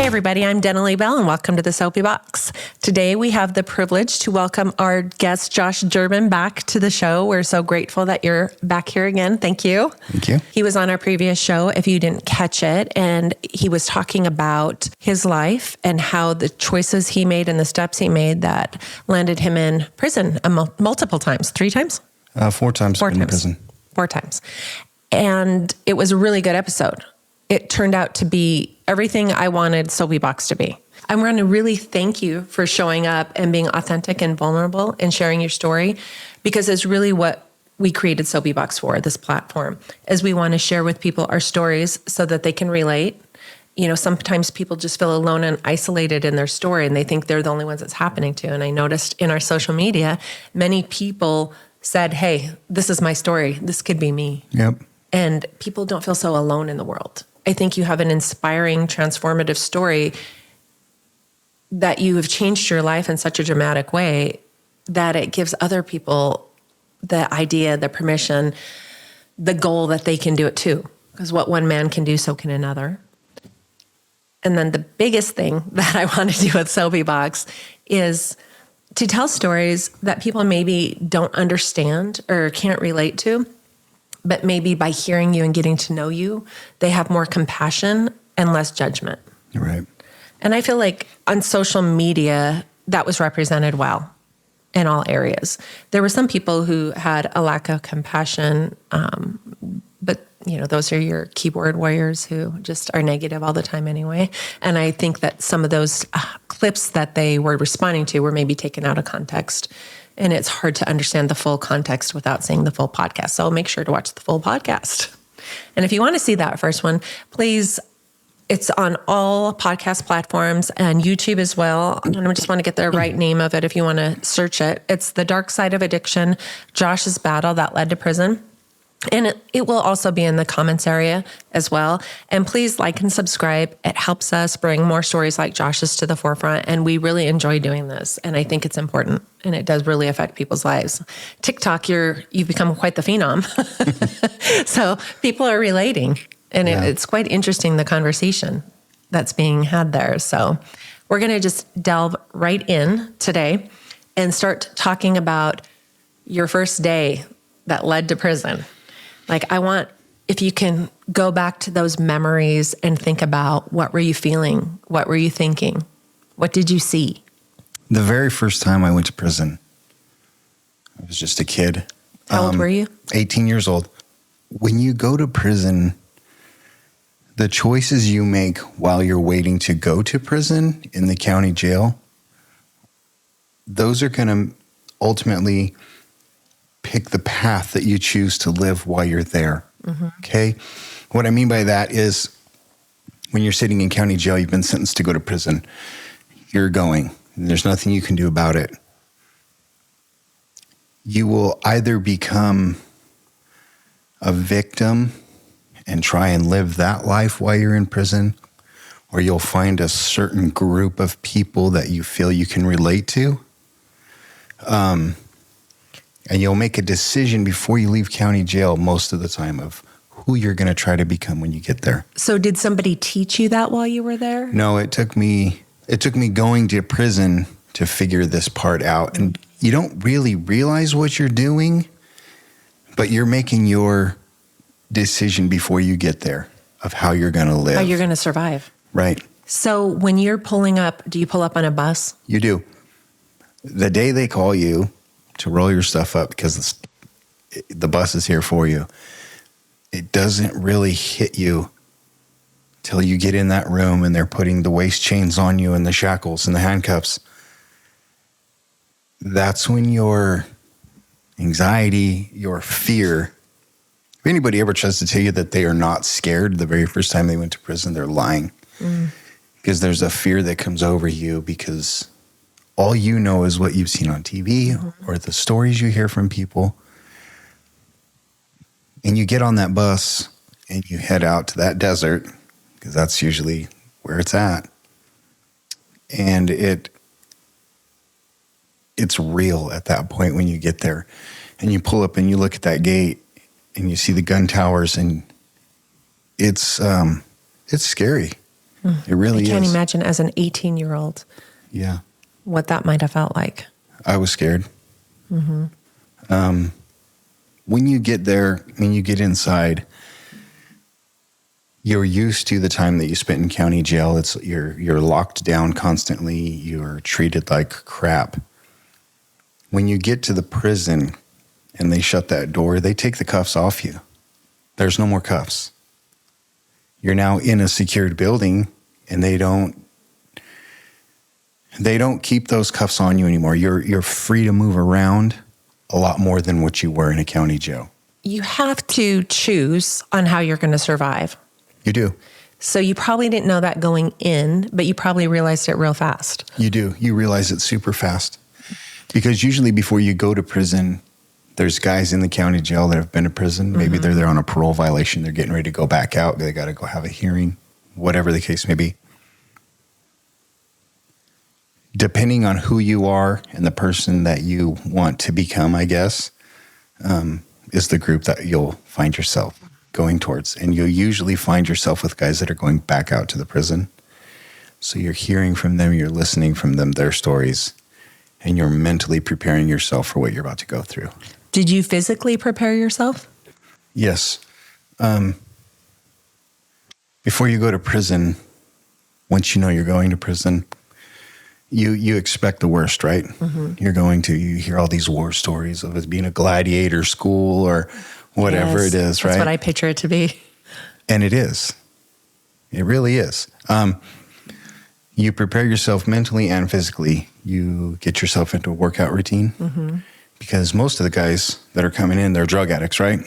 Hey everybody, I'm Denali Bell and welcome to the Soapybox. Today we have the privilege to welcome our guest Josh Durbin back to the show. We're so grateful that you're back here again. Thank you. Thank you. He was on our previous show, if you didn't catch it, and he was talking about his life and how the choices he made and the steps he made that landed him in prison multiple times. 3 times? 4 times. 4 times. In prison. 4 times. And it was a really good episode. It turned out to be everything I wanted Soapybox to be. I want to really thank you for showing up and being authentic and vulnerable and sharing your story, because it's really what we created Soapybox for, this platform, is we want to share with people our stories so that they can relate. You know, sometimes people just feel alone and isolated in their story and they think they're the only ones it's happening to. And I noticed in our social media, many people said, hey, this is my story. This could be me. Yep. And people don't feel so alone in the world. I think you have an inspiring, transformative story that you have changed your life in such a dramatic way that it gives other people the idea, the permission, the goal that they can do it too. Because what one man can do, so can another. And then the biggest thing that I want to do with Soapybox is to tell stories that people maybe don't understand or can't relate to. But maybe by hearing you and getting to know you, they have more compassion and less judgment. Right. And I feel like on social media, that was represented well in all areas. There were some people who had a lack of compassion, but you know, those are your keyboard warriors who just are negative all the time anyway. And I think that some of those clips that they were responding to were maybe taken out of context. And it's hard to understand the full context without seeing the full podcast. So make sure to watch the full podcast. And if you want to see that first one, please, it's on all podcast platforms and YouTube as well. I just want to get the right name of it if you want to search it. It's The Dark Side of Addiction, Josh's Battle That Led to Prison. And it will also be in the comments area as well. And please like and subscribe. It helps us bring more stories like Josh's to the forefront. And we really enjoy doing this. And I think it's important. And it does really affect people's lives. TikTok, you've become quite the phenom. So people are relating. And it's quite interesting, the conversation that's being had there. So we're going to just delve right in today and start talking about your first day that led to prison. Like, I want, if you can go back to those memories and think about what were you feeling? What were you thinking? What did you see? The very first time I went to prison, I was just a kid. How old were you? 18 years old. When you go to prison, the choices you make while you're waiting to go to prison in the county jail, those are going to ultimately pick the path that you choose to live while you're there. Mm-hmm. Okay. What I mean by that is when you're sitting in county jail, you've been sentenced to go to prison. You're going. There's nothing you can do about it. You will either become a victim and try and live that life while you're in prison, or you'll find a certain group of people that you feel you can relate to. And you'll make a decision before you leave county jail most of the time of who you're going to try to become when you get there. So did somebody teach you that while you were there? No, it took me going to prison to figure this part out. And you don't really realize what you're doing, but you're making your decision before you get there of how you're going to live. How you're going to survive. Right. So when you're pulling up, do you pull up on a bus? You do. The day they call you to roll your stuff up because the bus is here for you, it doesn't really hit you till you get in that room and they're putting the waist chains on you and the shackles and the handcuffs. That's when your anxiety, your fear, if anybody ever tries to tell you that they are not scared the very first time they went to prison, they're lying. Because there's a fear that comes over you because all you know is what you've seen on TV or the stories you hear from people. And you get on that bus and you head out to that desert, because that's usually where it's at. And it's real at that point when you get there. And you pull up and you look at that gate and you see the gun towers, and it's scary. It really is. I can't imagine as an 18-year-old Yeah. what that might have felt like. I was scared. When you get there, when you get inside, you're used to the time that you spent in county jail. You're locked down constantly. You're treated like crap. When you get to the prison and they shut that door, they take the cuffs off you. There's no more cuffs. You're now in a secured building, and they don't keep those cuffs on you anymore. You're free to move around a lot more than what you were in a county jail. You have to choose on how you're going to survive. You do. So you probably didn't know that going in, but you probably realized it real fast. You do. You realize it super fast. Because usually before you go to prison, there's guys in the county jail that have been to prison. Maybe they're there on a parole violation. They're getting ready to go back out. They got to go have a hearing, whatever the case may be. Depending on who you are and the person that you want to become, I guess, is the group that you'll find yourself going towards. And you'll usually find yourself with guys that are going back out to the prison. So you're hearing from them, you're listening from them, their stories, and you're mentally preparing yourself for what you're about to go through. Did you physically prepare yourself? Yes. Before you go to prison, once you know you're going to prison, you expect the worst, right? You hear all these war stories of it being a gladiator school or whatever it is, right? That's what I picture it to be. And it is. It really is. You prepare yourself mentally and physically. You get yourself into a workout routine because most of the guys that are coming in, they're drug addicts, right?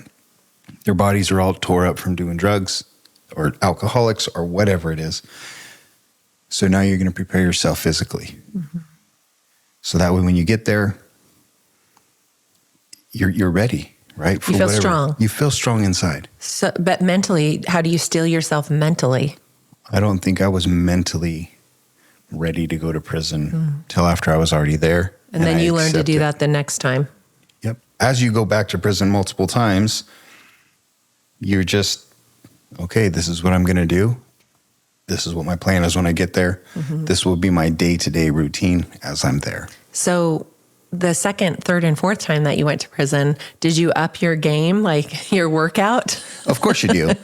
Their bodies are all tore up from doing drugs or alcoholics or whatever it is. So now you're going to prepare yourself physically. So that way when you get there, you're ready, right? You feel strong. You feel strong inside. So, but mentally, how do you steel yourself mentally? I don't think I was mentally ready to go to prison till after I was already there. And then you learn to do that the next time. Yep. As you go back to prison multiple times, you're just, okay, this is what I'm going to do. This is what my plan is when I get there. This will be my day-to-day routine as I'm there. So the second, third, and fourth time that you went to prison, did you up your game, like your workout? Of course you do.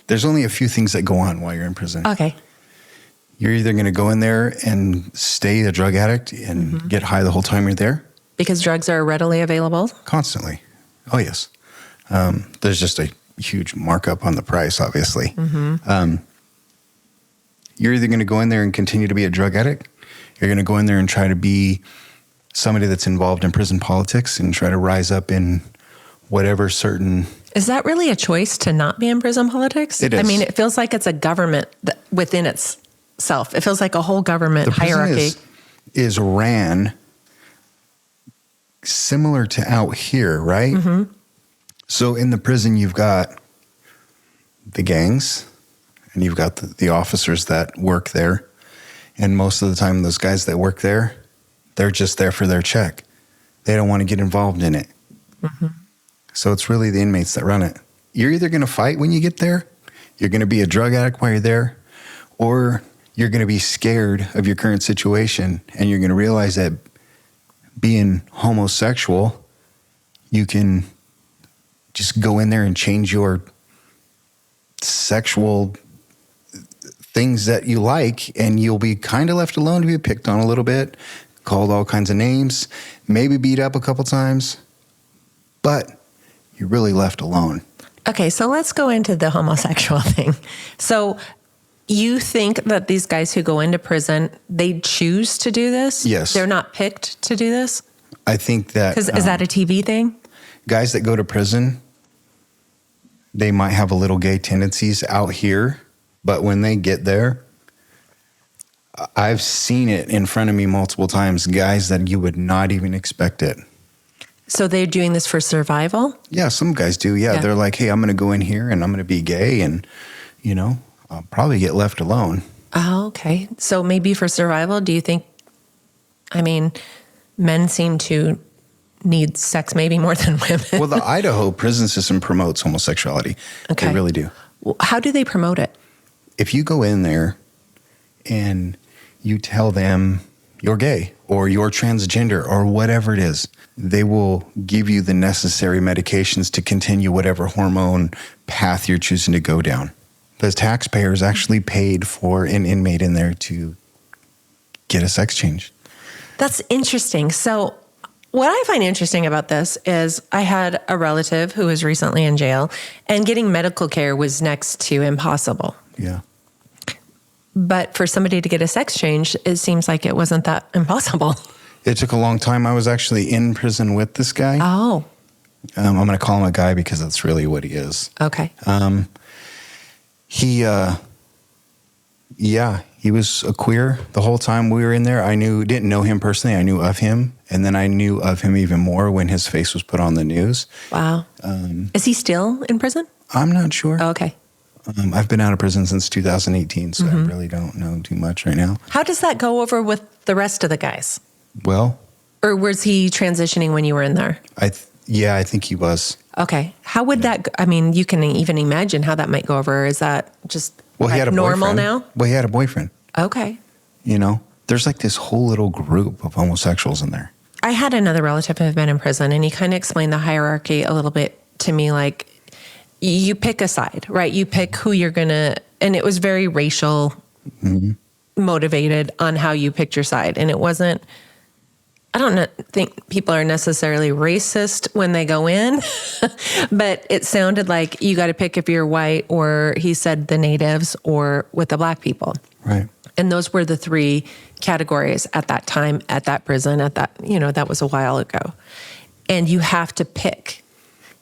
There's only a few things that go on while you're in prison. Okay. You're either going to go in there and stay a drug addict and get high the whole time you're there. Because drugs are readily available? Constantly. Oh, yes. There's just a huge markup on the price, obviously. You're either going to go in there and continue to be a drug addict. You're going to go in there and try to be somebody that's involved in prison politics and try to rise up in whatever certain... Is that really a choice to not be in prison politics? It is. I mean, it feels like it's a government within itself. It feels like a whole government hierarchy. Is ran similar to out here, right? So in the prison, you've got the gangs, and you've got the officers that work there. And most of the time, those guys that work there, they're just there for their check. They don't want to get involved in it. So it's really the inmates that run it. You're either going to fight when you get there, you're going to be a drug addict while you're there, or you're going to be scared of your current situation, and you're going to realize that being homosexual, you can just go in there and change your sexual things that you like, and you'll be kind of left alone to be picked on a little bit, called all kinds of names, maybe beat up a couple times, but you're really left alone. Okay, so let's go into the homosexual thing. So you think that these guys who go into prison, they choose to do this? Yes. They're not picked to do this? I think that... Is that a TV thing? Guys that go to prison, they might have a little gay tendencies out here, but when they get there, I've seen it in front of me multiple times, guys that you would not even expect it. So they're doing this for survival? Yeah, some guys do. Yeah. They're like, hey, I'm going to go in here and I'm going to be gay and, I'll probably get left alone. Oh, okay. So maybe for survival, do you think, men seem to need sex maybe more than women? Well, the Idaho prison system promotes homosexuality. Okay. They really do. How do they promote it? If you go in there and you tell them you're gay or you're transgender or whatever it is, they will give you the necessary medications to continue whatever hormone path you're choosing to go down. The taxpayers actually paid for an inmate in there to get a sex change. That's interesting. So what I find interesting about this is I had a relative who was recently in jail, and getting medical care was next to impossible. Yeah. But for somebody to get a sex change, it seems like it wasn't that impossible. It took a long time. I was actually in prison with this guy. Oh. I'm going to call him a guy because that's really what he is. Okay. He was a queer the whole time we were in there. Didn't know him personally. I knew of him. And then I knew of him even more when his face was put on the news. Wow. Is he still in prison? I'm not sure. Oh, okay. I've been out of prison since 2018, so I really don't know too much right now. How does that go over with the rest of the guys? Well, or was he transitioning when you were in there? I think he was. Okay. How would that, I mean, you can even imagine how that might go over. Is that just he had a normal boyfriend. now? Well, he had a boyfriend. Okay. There's like this whole little group of homosexuals in there. I had another relative who had been in prison, and he kind of explained the hierarchy a little bit to me. Like, you pick a side, right? You pick who you're going to, and it was very racial motivated on how you picked your side. And it wasn't, I don't think people are necessarily racist when they go in, but it sounded like you got to pick if you're white, or he said the natives, or with the black people. Right. And those were the three categories at that time, at that prison, that was a while ago. And you have to pick.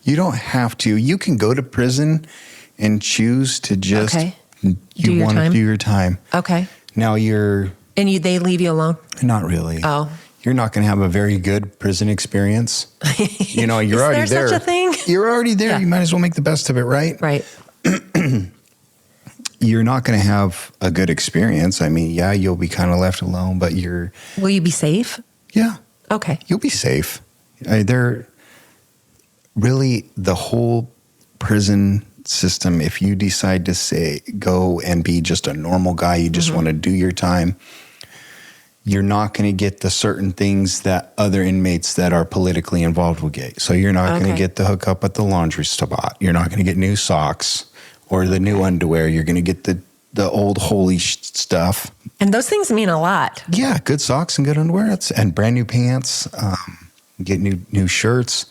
You don't have to. You can go to prison and choose to just you want to do your time. Okay. Now they leave you alone? Not really. Oh. You're not going to have a very good prison experience. You're already there. Is there such a thing? You're already there. Yeah. You might as well make the best of it, right? Right. You're not going to have a good experience. I mean, yeah, you'll be kind of left alone, but Will you be safe? Yeah. Okay. You'll be safe. Really, the whole prison system, if you decide to go and be just a normal guy, you just want to do your time, you're not going to get the certain things that other inmates that are politically involved will get. So you're not going to get the hookup at the laundry spot. You're not going to get new socks or the new underwear. You're going to get the old holy stuff. And those things mean a lot. Yeah, good socks and good underwear and brand new pants, get new shirts.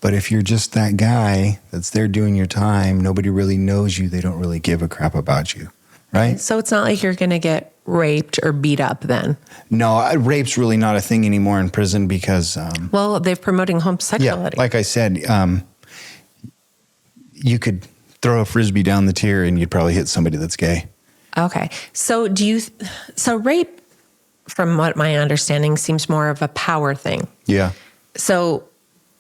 But if you're just that guy that's there doing your time, nobody really knows you. They don't really give a crap about you, right? So it's not like you're going to get raped or beat up then? No, rape's really not a thing anymore in prison because... they're promoting homosexuality. Yeah, like I said, you could throw a Frisbee down the tier and you'd probably hit somebody that's gay. Okay. So rape, from what my understanding, seems more of a power thing. Yeah. So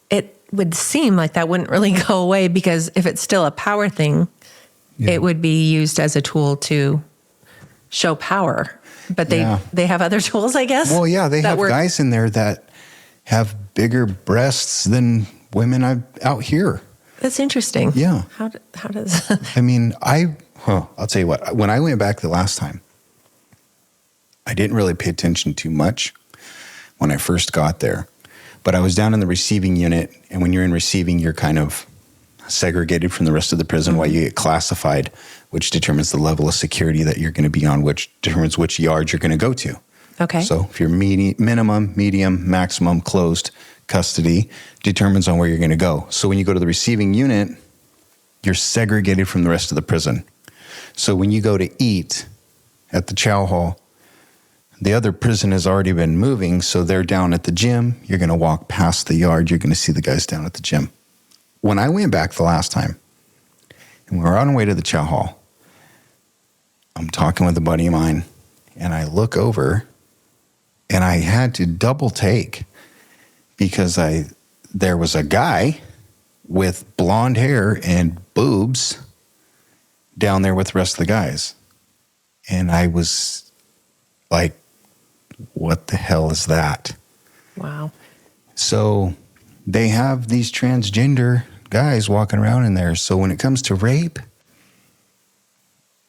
it would seem like that wouldn't really go away, because if it's still a power thing, it would be used as a tool to show power. But they have other tools, I guess. Well, yeah, they have guys in there that have bigger breasts than women out here. That's interesting. Yeah. How does... I mean, I'll tell you what. When I went back the last time, I didn't really pay attention too much when I first got there. But I was down in the receiving unit, and when you're in receiving, you're kind of segregated from the rest of the prison while you get classified, which determines the level of security that you're going to be on, which determines which yard you're going to go to. Okay. So if you're minimum, medium, maximum, closed custody, determines on where you're going to go. So when you go to the receiving unit, you're segregated from the rest of the prison. So when you go to eat at the chow hall, the other prison has already been moving, so they're down at the gym. You're going to walk past the yard. You're going to see the guys down at the gym. When I went back the last time, and we were on our way to the chow hall, I'm talking with a buddy of mine, and I look over, and I had to double take because there was a guy with blonde hair and boobs down there with the rest of the guys. And I was like, what the hell is that? Wow. So they have these transgender guys walking around in there. So when it comes to rape,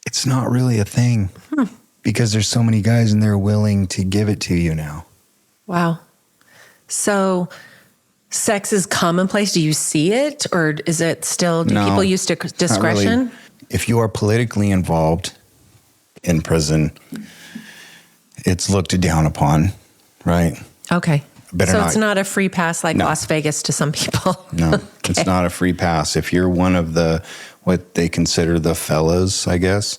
it's not really a thing. because there's so many guys and they're willing to give it to you now. Wow. So sex is commonplace. Do you see it, or is it still, do people use discretion? Really. If you are politically involved in prison, it's looked down upon, right? Okay. Better so not. It's not a free pass like No. Las Vegas to some people. No, Okay. It's not a free pass. If you're one of what they consider the fellas, I guess,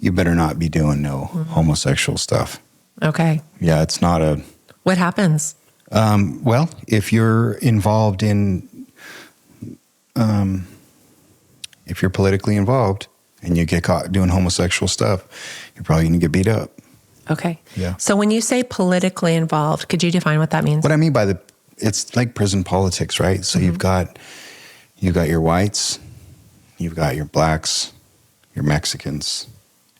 you better not be doing no homosexual stuff. Okay. Yeah, it's not a... What happens? Well, if you're involved in... if you're politically involved and you get caught doing homosexual stuff, you're probably going to get beat up. Okay. Yeah. So when you say politically involved, could you define what that means? What I mean by it's like prison politics, right? So you've got your whites, you've got your blacks, your Mexicans,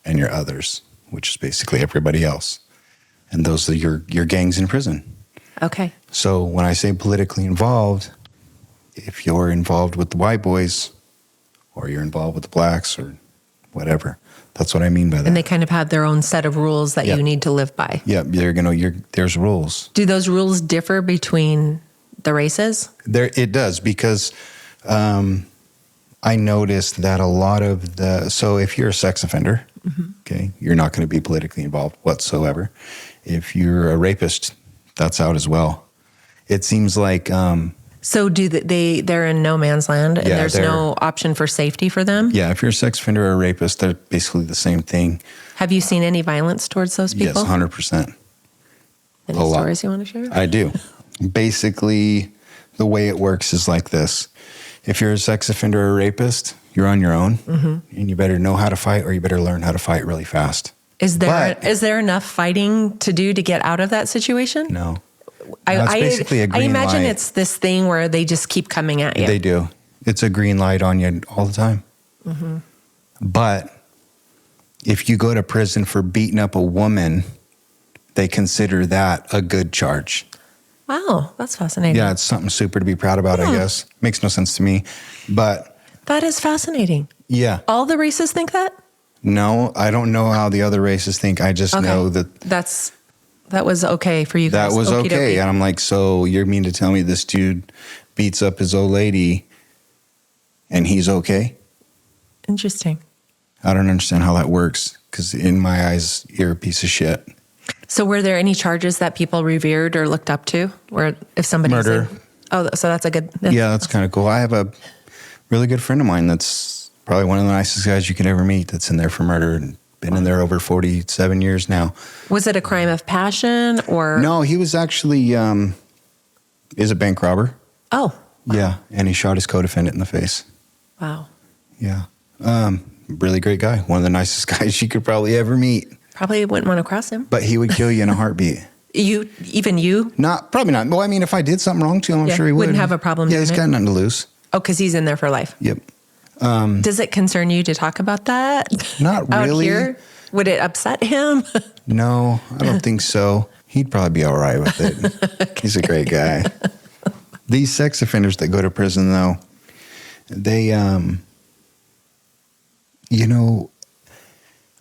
and your others, which is basically everybody else. And those are your gangs in prison. Okay. So when I say politically involved, if you're involved with the white boys or you're involved with the blacks or whatever, that's what I mean by that. And they kind of have their own set of rules that you need to live by. Yeah, there's rules. Do those rules differ between the races? It does, because I noticed that a lot of so if you're a sex offender, okay, you're not going to be politically involved whatsoever. If you're a rapist, that's out as well. It seems like... So they're in no man's land, and there's no option for safety for them? Yeah, if you're a sex offender or a rapist, they're basically the same thing. Have you seen any violence towards those people? Yes, 100%. Any stories you want to share? I do. Basically, the way it works is like this. If you're a sex offender or a rapist, you're on your own, and you better know how to fight, or you better learn how to fight really fast. Is there enough fighting to do to get out of that situation? No. That's basically a green I imagine light. it's this thing where they just keep coming at you. They do. It's a green light on you all the time. But if you go to prison for beating up a woman, they consider that a good charge. Wow, that's fascinating. Yeah, it's something super to be proud about, I guess. Makes no sense to me. But that is fascinating. yeah. All the races think that? No, I don't know how the other races think. I just know that that was okay for you guys. that was Okie okay. dokie. And I'm like, so you mean to tell me this dude beats up his old lady and he's okay? Interesting. I don't understand how that works, because in my eyes, you're a piece of shit. So were there any charges that people revered or looked up to? Where if somebody's Murder. So that's a good... Yeah, that's kind of cool. I have a really good friend of mine that's probably one of the nicest guys you could ever meet, that's in there for murder and been in there over 47 years now. Was it a crime of passion or... No, he was actually is a bank robber. Oh. Yeah, and he shot his co-defendant in the face. Wow. Yeah. Really great guy. One of the nicest guys you could probably ever meet. Probably wouldn't want to cross him. But he would kill you in a heartbeat. Even you? Probably not. Well, I mean, if I did something wrong to him, I'm sure he would. Wouldn't have a problem Yeah, doing he's got nothing to lose. Oh, because he's in there for life. Yep. Does it concern you to talk about that? Not out really. Here? Would it upset him? No, I don't think so. He'd probably be all right with it. Okay. He's a great guy. These sex offenders that go to prison, though, they,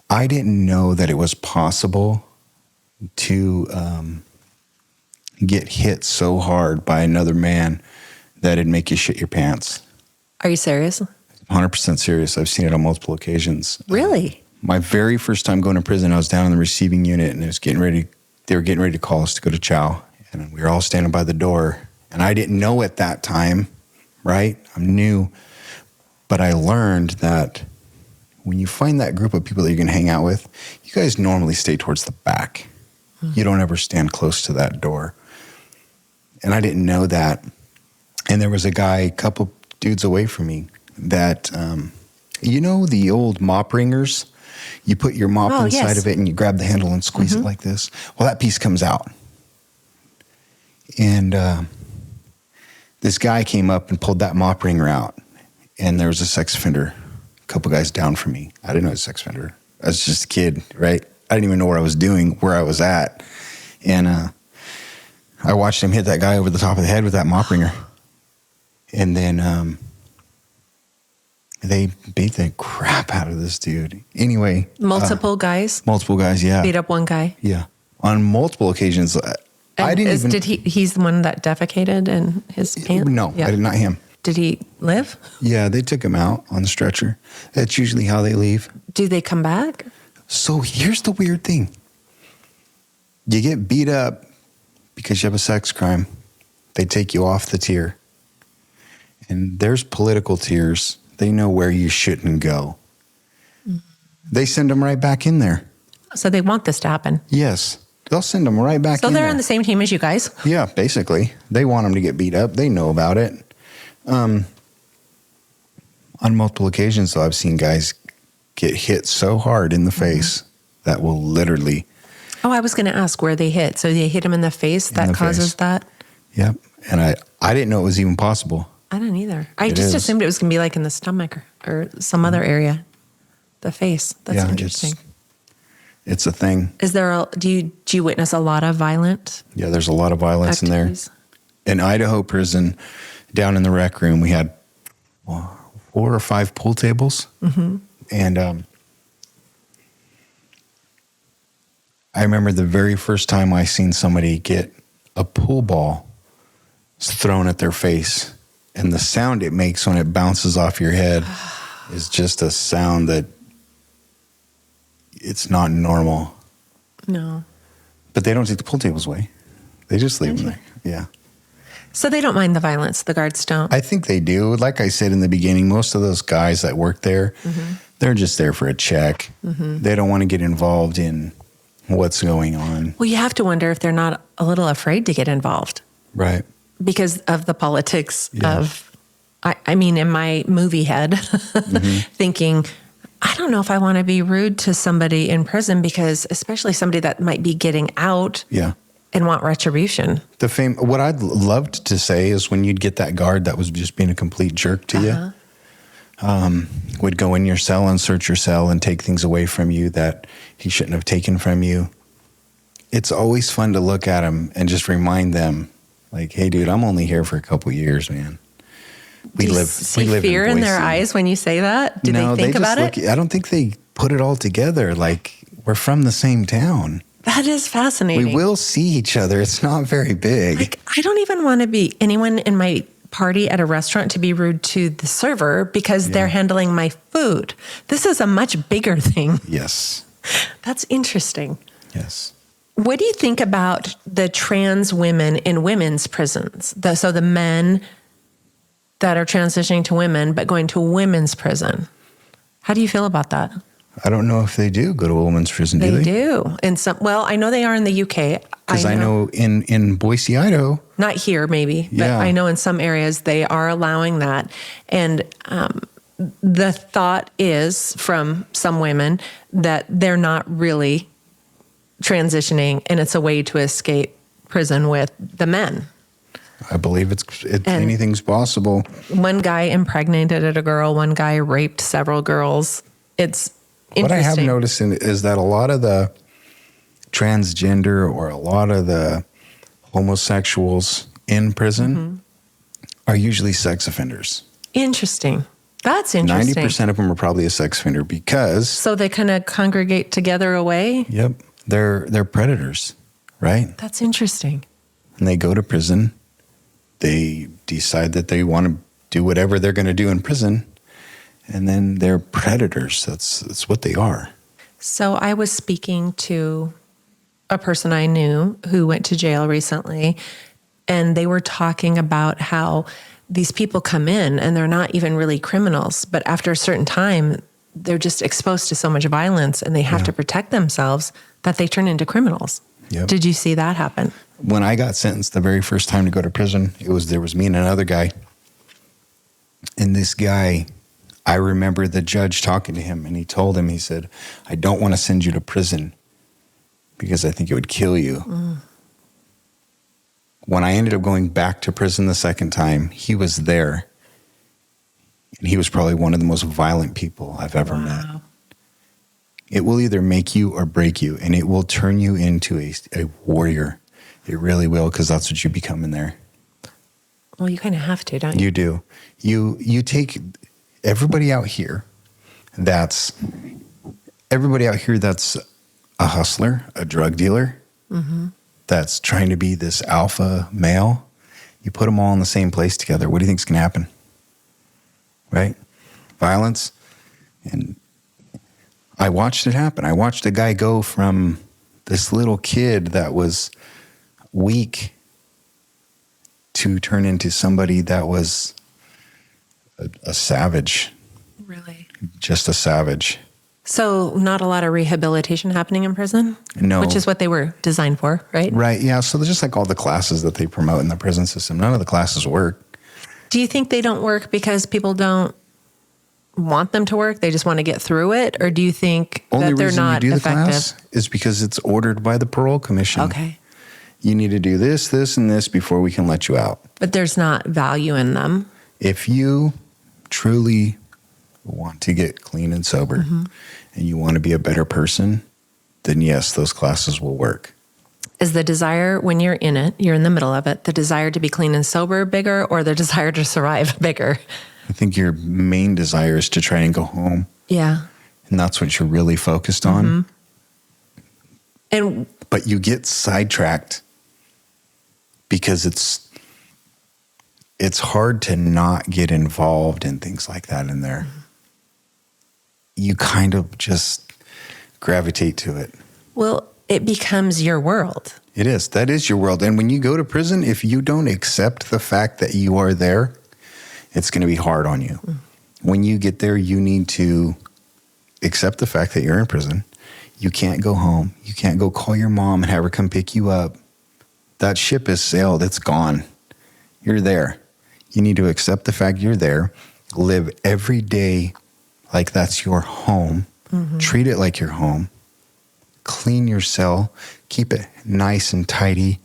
I didn't know that it was possible to get hit so hard by another man that it'd make you shit your pants. Are you serious? 100% serious. I've seen it on multiple occasions. Really? My very first time going to prison, I was down in the receiving unit, and they were getting ready to call us to go to chow. And we were all standing by the door. And I didn't know at that time, right? I'm new. But I learned that when you find that group of people that you can hang out with, you guys normally stay towards the back. You don't ever stand close to that door. And I didn't know that. And there was a couple dudes away from me that, the old mop ringers? You put your mop inside of it and you grab the handle and squeeze it like this. Well, that piece comes out. And this guy came up and pulled that mop ringer out. And there was a sex offender, a couple guys down from me. I didn't know he was a sex offender. I was just a kid, right? I didn't even know what I was doing, where I was at. And I watched him hit that guy over the top of the head with that mop ringer. And then They beat the crap out of this dude. Anyway. Multiple guys? Multiple guys, yeah. Beat up one guy? Yeah. On multiple occasions. Did he's the one that defecated in his pants? No, yeah. Not him. Did he live? Yeah, they took him out on the stretcher. That's usually how they leave. Do they come back? So here's the weird thing. You get beat up because you have a sex crime. They take you off the tier. And there's political tiers. They know where you shouldn't go. Mm-hmm. They send them right back in there. So they want this to happen? Yes. They'll send them right back in there. So they're on the same team as you guys? Yeah, basically. They want them to get beat up. They know about it. On multiple occasions, though, I've seen guys get hit so hard in the face that will literally... Oh, I was going to ask where they hit. So they hit him in the face that causes that? Yep. And I didn't know it was even possible. I didn't either. I just assumed it was going to be like in the stomach or some other area. The face. That's interesting. It's a thing. Is there do you witness a lot of violent? Yeah, there's a lot of violence activities in there. In Idaho prison, down in the rec room, we had 4 or 5 pool tables. Mm-hmm. And I remember the very first time I seen somebody get a pool ball thrown at their face. And the sound it makes when it bounces off your head is just a sound that it's not normal. No. But they don't take the pool tables away. They just leave them there. Yeah. So they don't mind the violence. The guards don't. I think they do. Like I said in the beginning, most of those guys that work there, they're just there for a check. Mm-hmm. They don't want to get involved in what's going on. Well, you have to wonder if they're not a little afraid to get involved. Right. Because of the politics of, I mean, in my movie head, thinking, I don't know if I want to be rude to somebody in prison because especially somebody that might be getting out and want retribution. What I'd loved to say is when you'd get that guard that was just being a complete jerk to you, would go in your cell and search your cell and take things away from you that he shouldn't have taken from you. It's always fun to look at them and just remind them, like, hey, dude, I'm only here for a couple years, man. We live fear in their eyes when you say that? Do they think about it? I don't think they put it all together. Like, we're from the same town. That is fascinating. We will see each other. It's not very big. Like, I don't even want to be anyone in my party at a restaurant to be rude to the server because they're handling my food. This is a much bigger thing. Yes. That's interesting. Yes. What do you think about the trans women in women's prisons? So the men that are transitioning to women, but going to women's prison. How do you feel about that? I don't know if they do go to a women's prison, do they? They do. I know they are in the UK. Because I know in Boise, Idaho. Not here, maybe. But I know in some areas they are allowing that. And the thought is from some women that they're not really transitioning and it's a way to escape prison with the men. I believe anything's possible. One guy impregnated a girl. One guy raped several girls. It's interesting. What I have noticed is that a lot of the transgender or a lot of the homosexuals in prison are usually sex offenders. Interesting. That's interesting. 90% of them are probably a sex offender because... So they kind of congregate together away? Yep. They're predators, right? That's interesting. And they go to prison. They decide that they want to do whatever they're going to do in prison. And then they're predators. That's what they are. So I was speaking to a person I knew who went to jail recently, and they were talking about how these people come in and they're not even really criminals, but after a certain time, they're just exposed to so much violence and they have to protect themselves that they turn into criminals. Yep. Did you see that happen? When I got sentenced the very first time to go to prison, there was me and another guy. And this guy, I remember the judge talking to him, and he told him, he said, I don't want to send you to prison because I think it would kill you. Mm. When I ended up going back to prison the second time, he was there. And he was probably one of the most violent people I've ever met. It will either make you or break you, and it will turn you into a warrior. It really will, because that's what you become in there. Well, you kind of have to, don't you? You do. You take, everybody out here that's a hustler, a drug dealer, that's trying to be this alpha male. You put them all in the same place together. What do you think is going to happen? Right? Violence. And I watched it happen. I watched a guy go from this little kid that was weak to turn into somebody that was a savage. Really? Just a savage. So not a lot of rehabilitation happening in prison? No. Which is what they were designed for, right? Right, yeah. So just like all the classes that they promote in the prison system, none of the classes work. Do you think they don't work because people don't want them to work? They just want to get through it? Or do you think that they're not you do effective? the class is because it's ordered by the parole commission. Okay. You need to do this, this, and this before we can let you out. But there's not value in them. If you truly want to get clean and sober and you want to be a better person, then yes, those classes will work. Is the desire, when you're in it, you're in the middle of it, the desire to be clean and sober bigger, or the desire to survive bigger? I think your main desire is to try and go home. Yeah. And that's what you're really focused on. But you get sidetracked because it's hard to not get involved in things like that in there. You kind of just gravitate to it. Well, it becomes your world. It is. That is your world. And when you go to prison, if you don't accept the fact that you are there, it's going to be hard on you. When you get there, you need to accept the fact that you're in prison. You can't go home. You can't go call your mom and have her come pick you up. That ship has sailed. It's gone. You're there. You need to accept the fact you're there. Live every day like that's your home. Treat it like your home. Clean your cell. Keep it nice and tidy.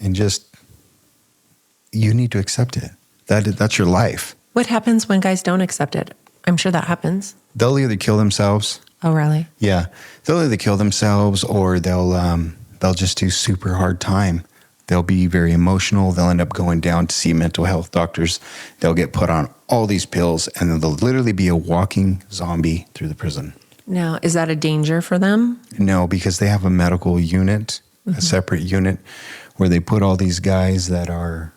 And just, you need to accept it. That's your life. What happens when guys don't accept it? I'm sure that happens. They'll either kill themselves. Oh, really? Yeah. They'll either kill themselves or they'll just do super hard time. They'll be very emotional. They'll end up going down to see mental health doctors. They'll get put on all these pills, and then they'll literally be a walking zombie through the prison. Now, is that a danger for them? No, because they have a medical unit, a separate unit, where they put all these guys that are,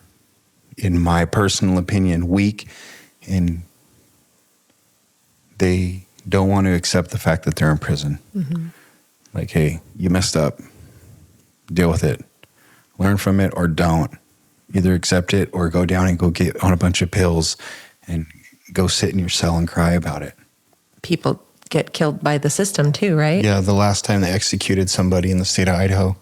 in my personal opinion, weak, and they don't want to accept the fact that they're in prison. Like, hey, you messed up. Deal with it. Learn from it or don't. Either accept it or go down and go get on a bunch of pills and go sit in your cell and cry about it. People get killed by the system too, right? Yeah, the last time they executed somebody in the state of Idaho.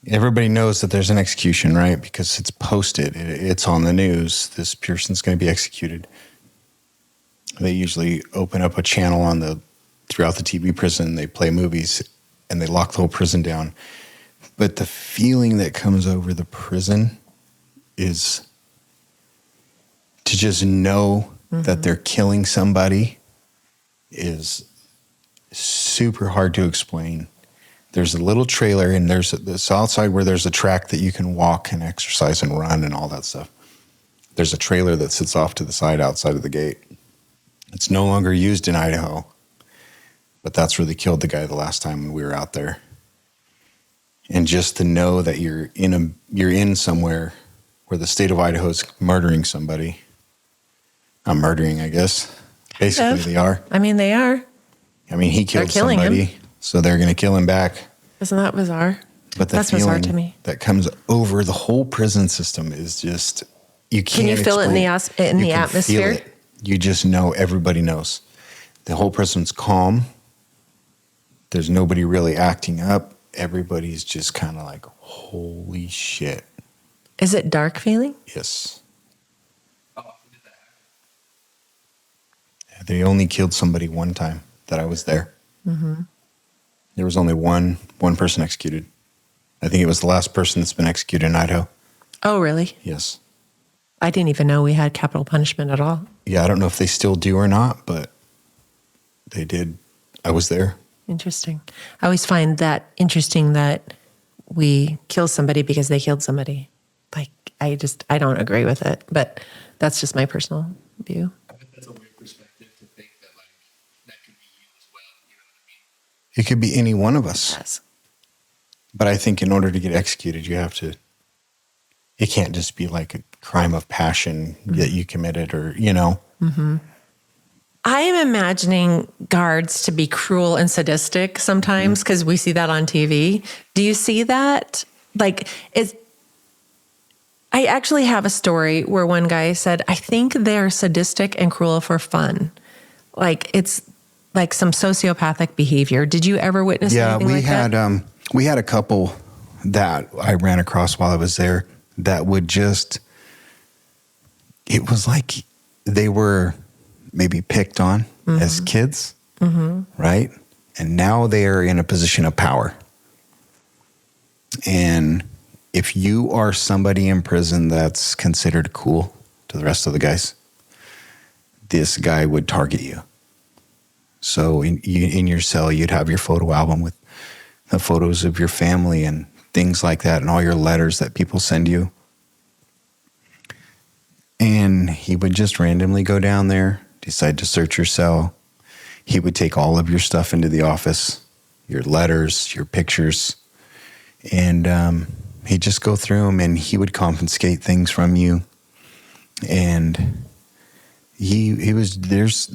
Everybody knows that there's an execution, right? Because it's posted. It's on the news. This person's going to be executed. They usually open up a channel throughout the TV prison. They play movies and they lock the whole prison down. But the feeling that comes over the prison is to just know that they're killing somebody is super hard to explain. There's a little trailer, and there's this outside where there's a track that you can walk and exercise and run and all that stuff. There's a trailer that sits off to the side outside of the gate. It's no longer used in Idaho, but that's where they killed the guy the last time when we were out there. And just to know that you're in somewhere where the state of Idaho is murdering somebody. Not murdering, I guess. Basically, they are. I mean, they are. I mean, he killed killing somebody, him. so they're going to kill him back. Isn't that bizarre? But that's bizarre to me. That comes over the whole prison system is just, you can't Can you feel it in the You can atmosphere? feel it. You just know, everybody knows. The whole prison's calm. There's nobody really acting up. Everybody's just kind of like, holy shit. Is it dark feeling? Yes. They only killed somebody one time that I was there. There was only one person executed. I think it was the last person that's been executed in Idaho. Oh, really? Yes. I didn't even know we had capital punishment at all. Yeah, I don't know if they still do or not, but they did. I was there. Interesting. I always find that interesting that we kill somebody because they killed somebody. Like, I don't agree with it, but that's just my personal view. It could be any one of us. Yes. But I think in order to get executed, it can't just be like a crime of passion that you committed or, I am imagining guards to be cruel and sadistic sometimes because we see that on TV. Do you see that? Like, I actually have a story where one guy said, I think they're sadistic and cruel for fun. Like, it's like some sociopathic behavior. Did you ever witness anything like that? We had a couple that I ran across while I was there that would just, it was like they were maybe picked on as kids, right? And now they are in a position of power. And if you are somebody in prison that's considered cool to the rest of the guys, this guy would target you. So in your cell, you'd have your photo album with the photos of your family and things like that and all your letters that people send you. And he would just randomly go down there, decide to search your cell. He would take all of your stuff into the office, your letters, your pictures, and he'd just go through them and he would confiscate things from you. And he was, there's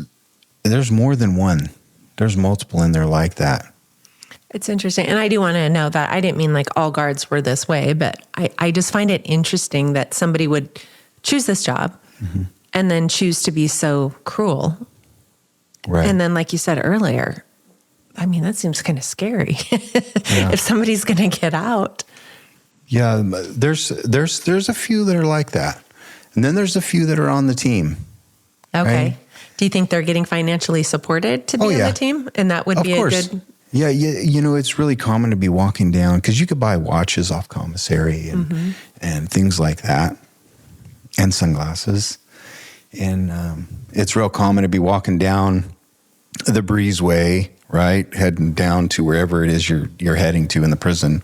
more than one. There's multiple in there like that. It's interesting. And I do want to know that I didn't mean like all guards were this way, but I just find it interesting that somebody would choose this job and then choose to be so cruel. Right. And then, like you said earlier, I mean, that seems kind of scary if somebody's going to get out. Yeah. There's a few that are like that. And then there's a few that are on the team. Okay. Right? Do you think they're getting financially supported to be on the team? And that would be a good... Yeah, it's really common to be walking down because you could buy watches off commissary and things like that, and sunglasses. And it's real common to be walking down the breezeway, right, heading down to wherever it is you're heading to in the prison,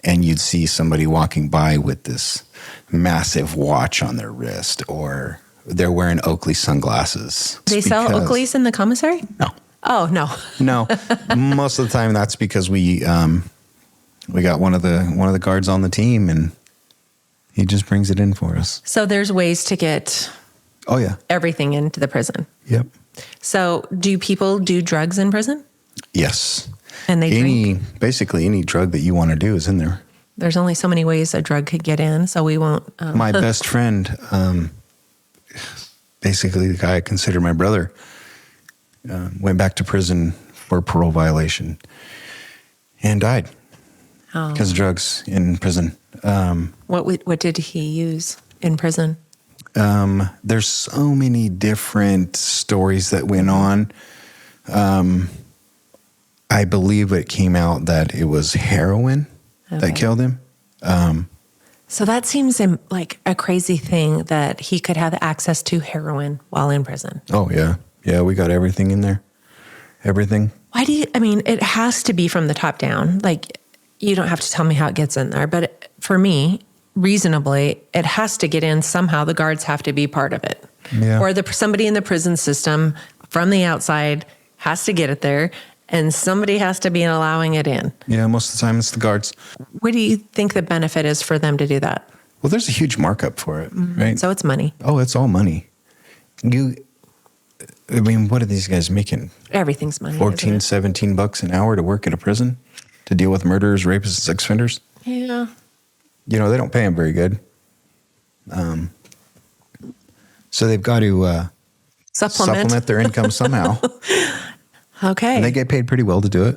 and you'd see somebody walking by with this massive watch on their wrist, or they're wearing Oakley sunglasses. They sell Oakleys in the commissary? No. Oh, no. No. Most of the time that's because we got one of the guards on the team and he just brings it in for us. So there's ways to get everything into the prison. Yep. So do people do drugs in prison? Yes. And they drink? Basically any drug that you want to do is in there. There's only so many ways a drug could get in, so we won't. My best friend, basically the guy I consider my brother, went back to prison for a parole violation and died because of drugs in prison. What did he use in prison? There's so many different stories that went on. I believe it came out that it was heroin that killed him. So that seems like a crazy thing that he could have access to heroin while in prison. Oh, yeah. Yeah, we got everything in there. Everything. It has to be from the top down. Like, you don't have to tell me how it gets in there. But for me, reasonably, it has to get in somehow. The guards have to be part of it. Yeah. Or somebody in the prison system from the outside has to get it there. And somebody has to be allowing it in. Yeah, most of the time it's the guards. What do you think the benefit is for them to do that? Well, there's a huge markup for it, right? So it's money. Oh, it's all money. What are these guys making? Everything's money. 14, 17 bucks an hour to work at a prison to deal with murderers, rapists, and sex offenders? Yeah. They don't pay them very good. So they've got to supplement their income somehow. Okay. And they get paid pretty well to do it.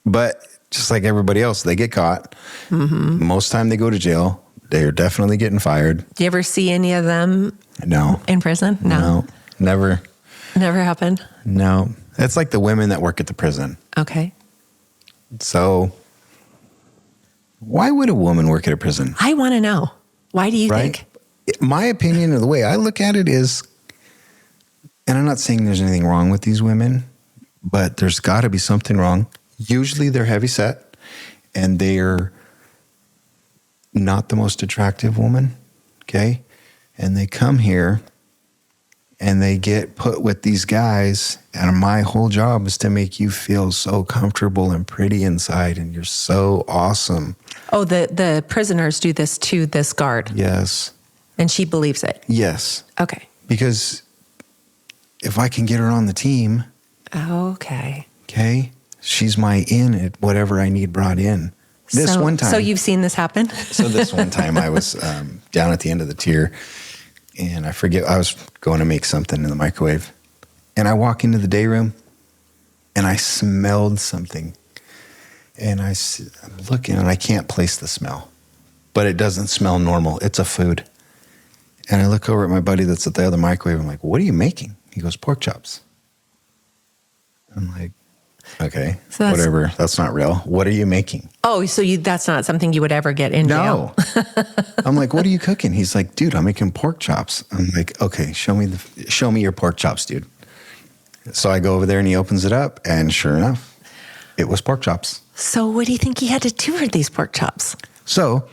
But just like everybody else, they get caught. Most time they go to jail. They're definitely getting fired. Do you ever see any of them in prison? No. Never. Never happened? No. It's like the women that work at the prison. Okay. So why would a woman work at a prison? I want to know. Why do you think? My opinion, or the way I look at it is, and I'm not saying there's anything wrong with these women, but there's got to be something wrong. Usually they're heavy set and they're not the most attractive woman. Okay. And they come here and they get put with these guys. And my whole job is to make you feel so comfortable and pretty inside. And you're so awesome. Oh, the prisoners do this to this guard. Yes. And she believes it. Yes. Okay. Because if I can get her on the team. Okay. Okay. She's my in at whatever I need brought in. This one time. So you've seen this happen? So this one time I was down at the end of the tier, and I forget, I was going to make something in the microwave. And I walk into the day room, and I smelled something. And I'm looking, and I can't place the smell. But it doesn't smell normal. It's a food. And I look over at my buddy that's at the other microwave. I'm like, what are you making? He goes, pork chops. I'm like, okay, so whatever. That's not real. What are you making? Oh, so that's not something you would ever get in jail? No. I'm like, what are you cooking? He's like, dude, I'm making pork chops. I'm like, okay, show me your pork chops, dude. So I go over there and he opens it up, and sure enough, it was pork chops. So what do you think he had to do with these pork chops? So,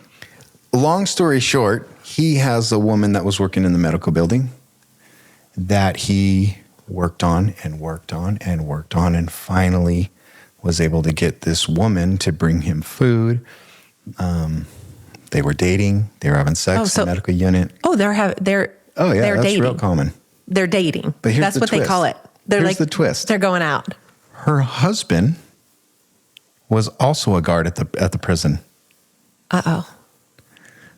long story short, he has a woman that was working in the medical building that he worked on and worked on and worked on, and finally was able to get this woman to bring him food. They were dating. They were having sex in the medical unit. Oh, they're that's dating. real common. They're dating. But here's that's the what twist. they call it. They're Here's the twist. They're going out. Her husband was also a guard at the prison. Uh-oh.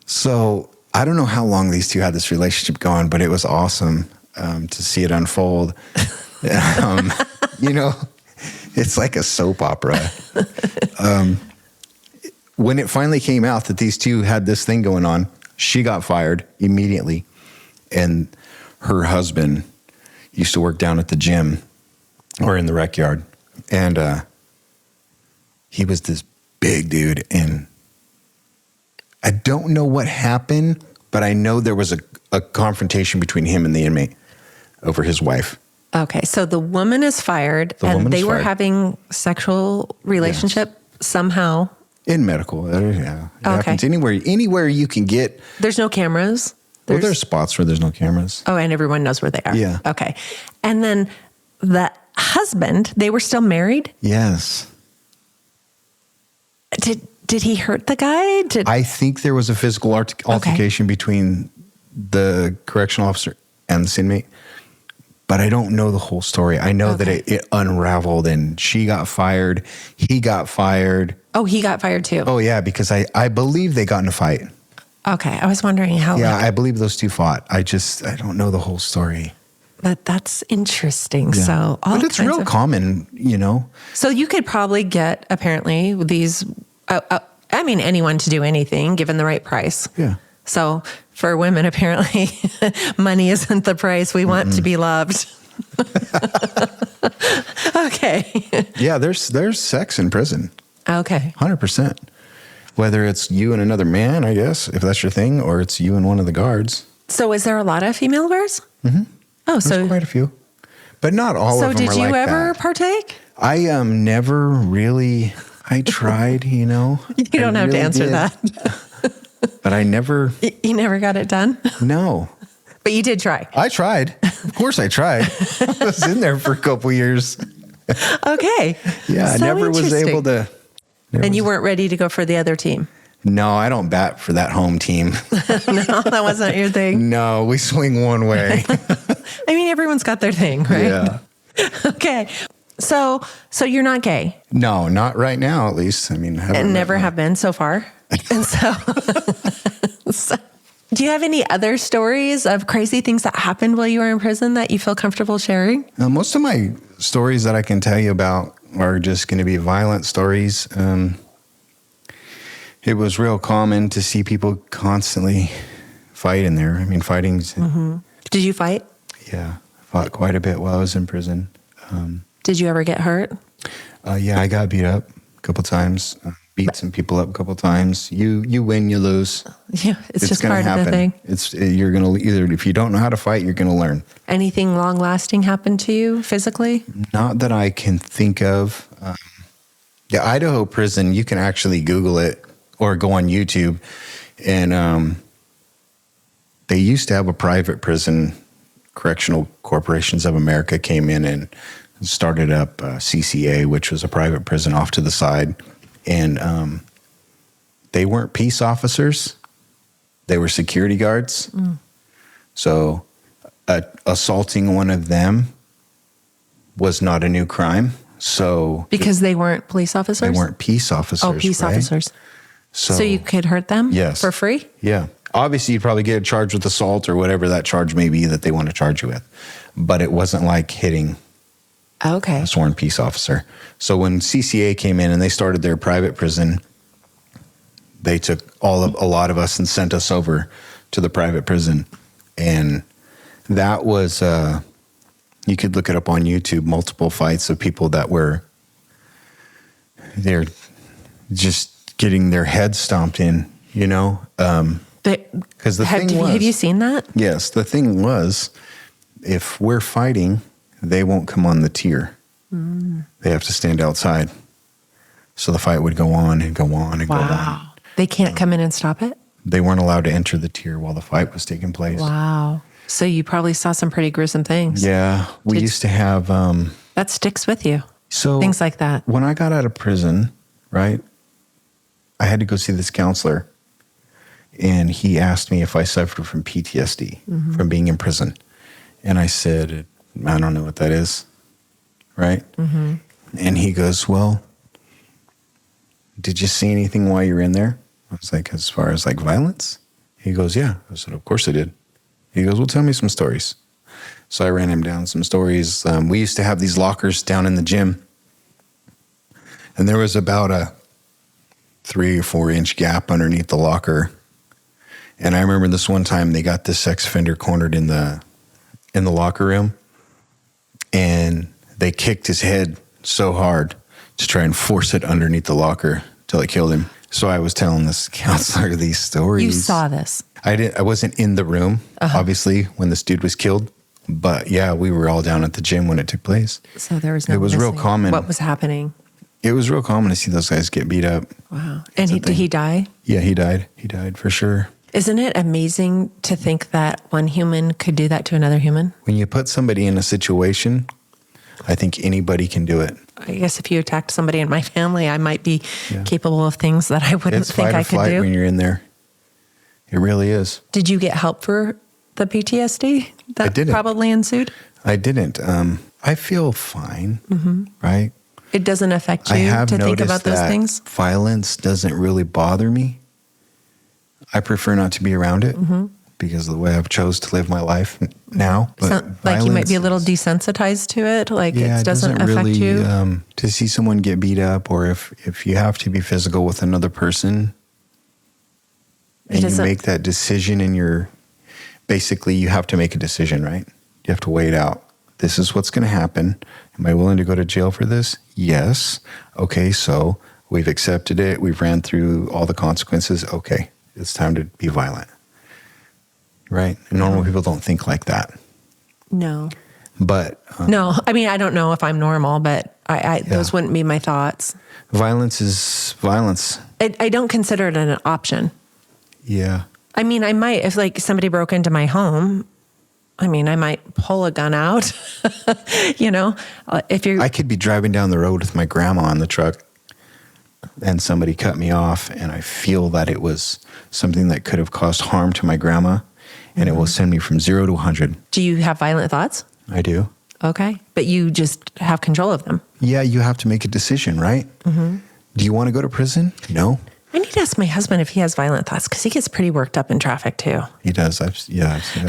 So I don't know how long these two had this relationship going, but it was awesome to see it unfold. It's like a soap opera. When it finally came out that these two had this thing going on, she got fired immediately. And her husband used to work down at the gym or in the rec yard. And he was this big dude. And I don't know what happened, but I know there was a confrontation between him and the inmate over his wife. Okay, so the woman is fired, and they were having sexual relationship somehow. In medical, It happens anywhere you can get. There's no cameras. There's spots where there's no cameras. Oh, and everyone knows where they are. Yeah. Okay. And then the husband, they were still married? Yes. Did he hurt the guy? I think there was a physical altercation between the correctional officer and this inmate, but I don't know the whole story. I know that it unraveled, and she got fired. He got fired. Oh, he got fired too? Oh, yeah, because I believe they got in a fight. Okay, I was wondering how. Yeah, I believe those two fought. I don't know the whole story. But that's interesting. Yeah. So, but it's real common, So you could probably get apparently these. Anyone to do anything given the right price. Yeah. So for women, apparently, money isn't the price. We want to be loved. Okay. Yeah, there's sex in prison. Okay. 100%. Whether it's you and another man, I guess, if that's your thing, or it's you and one of the guards. So is there a lot of female guards? Mm-hmm. Oh, there's quite a few. But not all of them are like that. So did you ever partake? I never really... I tried, You don't have to answer that. But I never... You never got it done? No. But you did try? I tried. Of course I tried. I was in there for a couple years. Okay. Yeah, I never was able to... And you weren't ready to go for the other team? No, I don't bat for that home team. No, that wasn't your thing? No, we swing one way. Everyone's got their thing, right? Yeah. Okay. So you're not gay? No, not right now, at least. And never have been so far. And so, do you have any other stories of crazy things that happened while you were in prison that you feel comfortable sharing? Most of my stories that I can tell you about are just going to be violent stories. It was real common to see people constantly fight in there. Fighting's... Mm-hmm. Did you fight? Yeah, fought quite a bit while I was in prison. Did you ever get hurt? Yeah, I got beat up a couple times. Beat some people up a couple times. You win, you lose. Yeah, it's just part of the thing. You're gonna either, if you don't know how to fight, you're gonna learn. Anything long lasting happened to you physically? Not that I can think of. The Idaho prison, you can actually Google it or go on YouTube, and they used to have a private prison Correctional Corporations of America came in and started up CCA, which was a private prison off to the side. And they weren't peace officers. They were security guards. So assaulting one of them was not a new crime. So because they weren't police officers? They weren't peace officers. Oh, peace officers. So you could hurt them for free? Yeah. Obviously, you'd probably get charged with assault or whatever that charge may be that they want to charge you with. But it wasn't like hitting a sworn peace officer. So when CCA came in and they started their private prison, they took a lot of us and sent us over to the private prison. And that was, you could look it up on YouTube, multiple fights of people that they're just getting their head stomped in, you know? Because have you seen that? Yes. The thing was, if we're fighting, they won't come on the tier. They have to stand outside. So the fight would go on and go on and go on. They can't come in and stop it? They weren't allowed to enter the tier while the fight was taking place. Wow. So you probably saw some pretty gruesome things. Yeah. We used to have... that sticks with you. So things like that. When I got out of prison, right, I had to go see this counselor. And he asked me if I suffered from PTSD from being in prison. And I said, I don't know what that is. Right? And he goes, well, did you see anything while you were in there? I was like, as far as like violence? He goes, yeah. I said, of course I did. He goes, well, tell me some stories. So I ran him down some stories. We used to have these lockers down in the gym. And there was about a 3 or 4 inch gap underneath the locker. And I remember this one time they got this sex offender cornered in the locker room. And they kicked his head so hard to try and force it underneath the locker till it killed him. So I was telling this counselor these stories. You saw this? I wasn't in the room, obviously, when this dude was killed. But yeah, we were all down at the gym when it took place. So there was no... It was real common. What was happening? It was real common to see those guys get beat up. Wow. And did he die? Yeah, he died. He died for sure. Isn't it amazing to think that one human could do that to another human? When you put somebody in a situation, I think anybody can do it. I guess if you attacked somebody in my family, I might be capable of things that I wouldn't think I could do. It's fight or flight when you're in there. It really is. Did you get help for the PTSD that probably ensued? I didn't. I feel fine, right? It doesn't affect you to think about those things? Violence doesn't really bother me. I prefer not to be around it because of the way I've chose to live my life now. But like you might be a little desensitized to it? Like it doesn't affect really, you? To see someone get beat up, or if you have to be physical with another person and you make that decision basically you have to make a decision, right? You have to weigh it out. This is what's going to happen. Am I willing to go to jail for this? Yes. Okay, so we've accepted it. We've ran through all the consequences. Okay, it's time to be violent. Right? And normal people don't think like that. No. But... no, I mean, I don't know if I'm normal, but those wouldn't be my thoughts. Violence is violence. I don't consider it an option. Yeah. I mean, I might, if like somebody broke into my home, I mean, I might pull a gun out, you know, I could be driving down the road with my grandma in the truck and somebody cut me off and I feel that it was something that could have caused harm to my grandma and it will send me from 0 to 100. Do you have violent thoughts? I do. Okay. But you just have control of them. Yeah, you have to make a decision, right? Do you want to go to prison? No. I need to ask my husband if he has violent thoughts because he gets pretty worked up in traffic too. He does. I've seen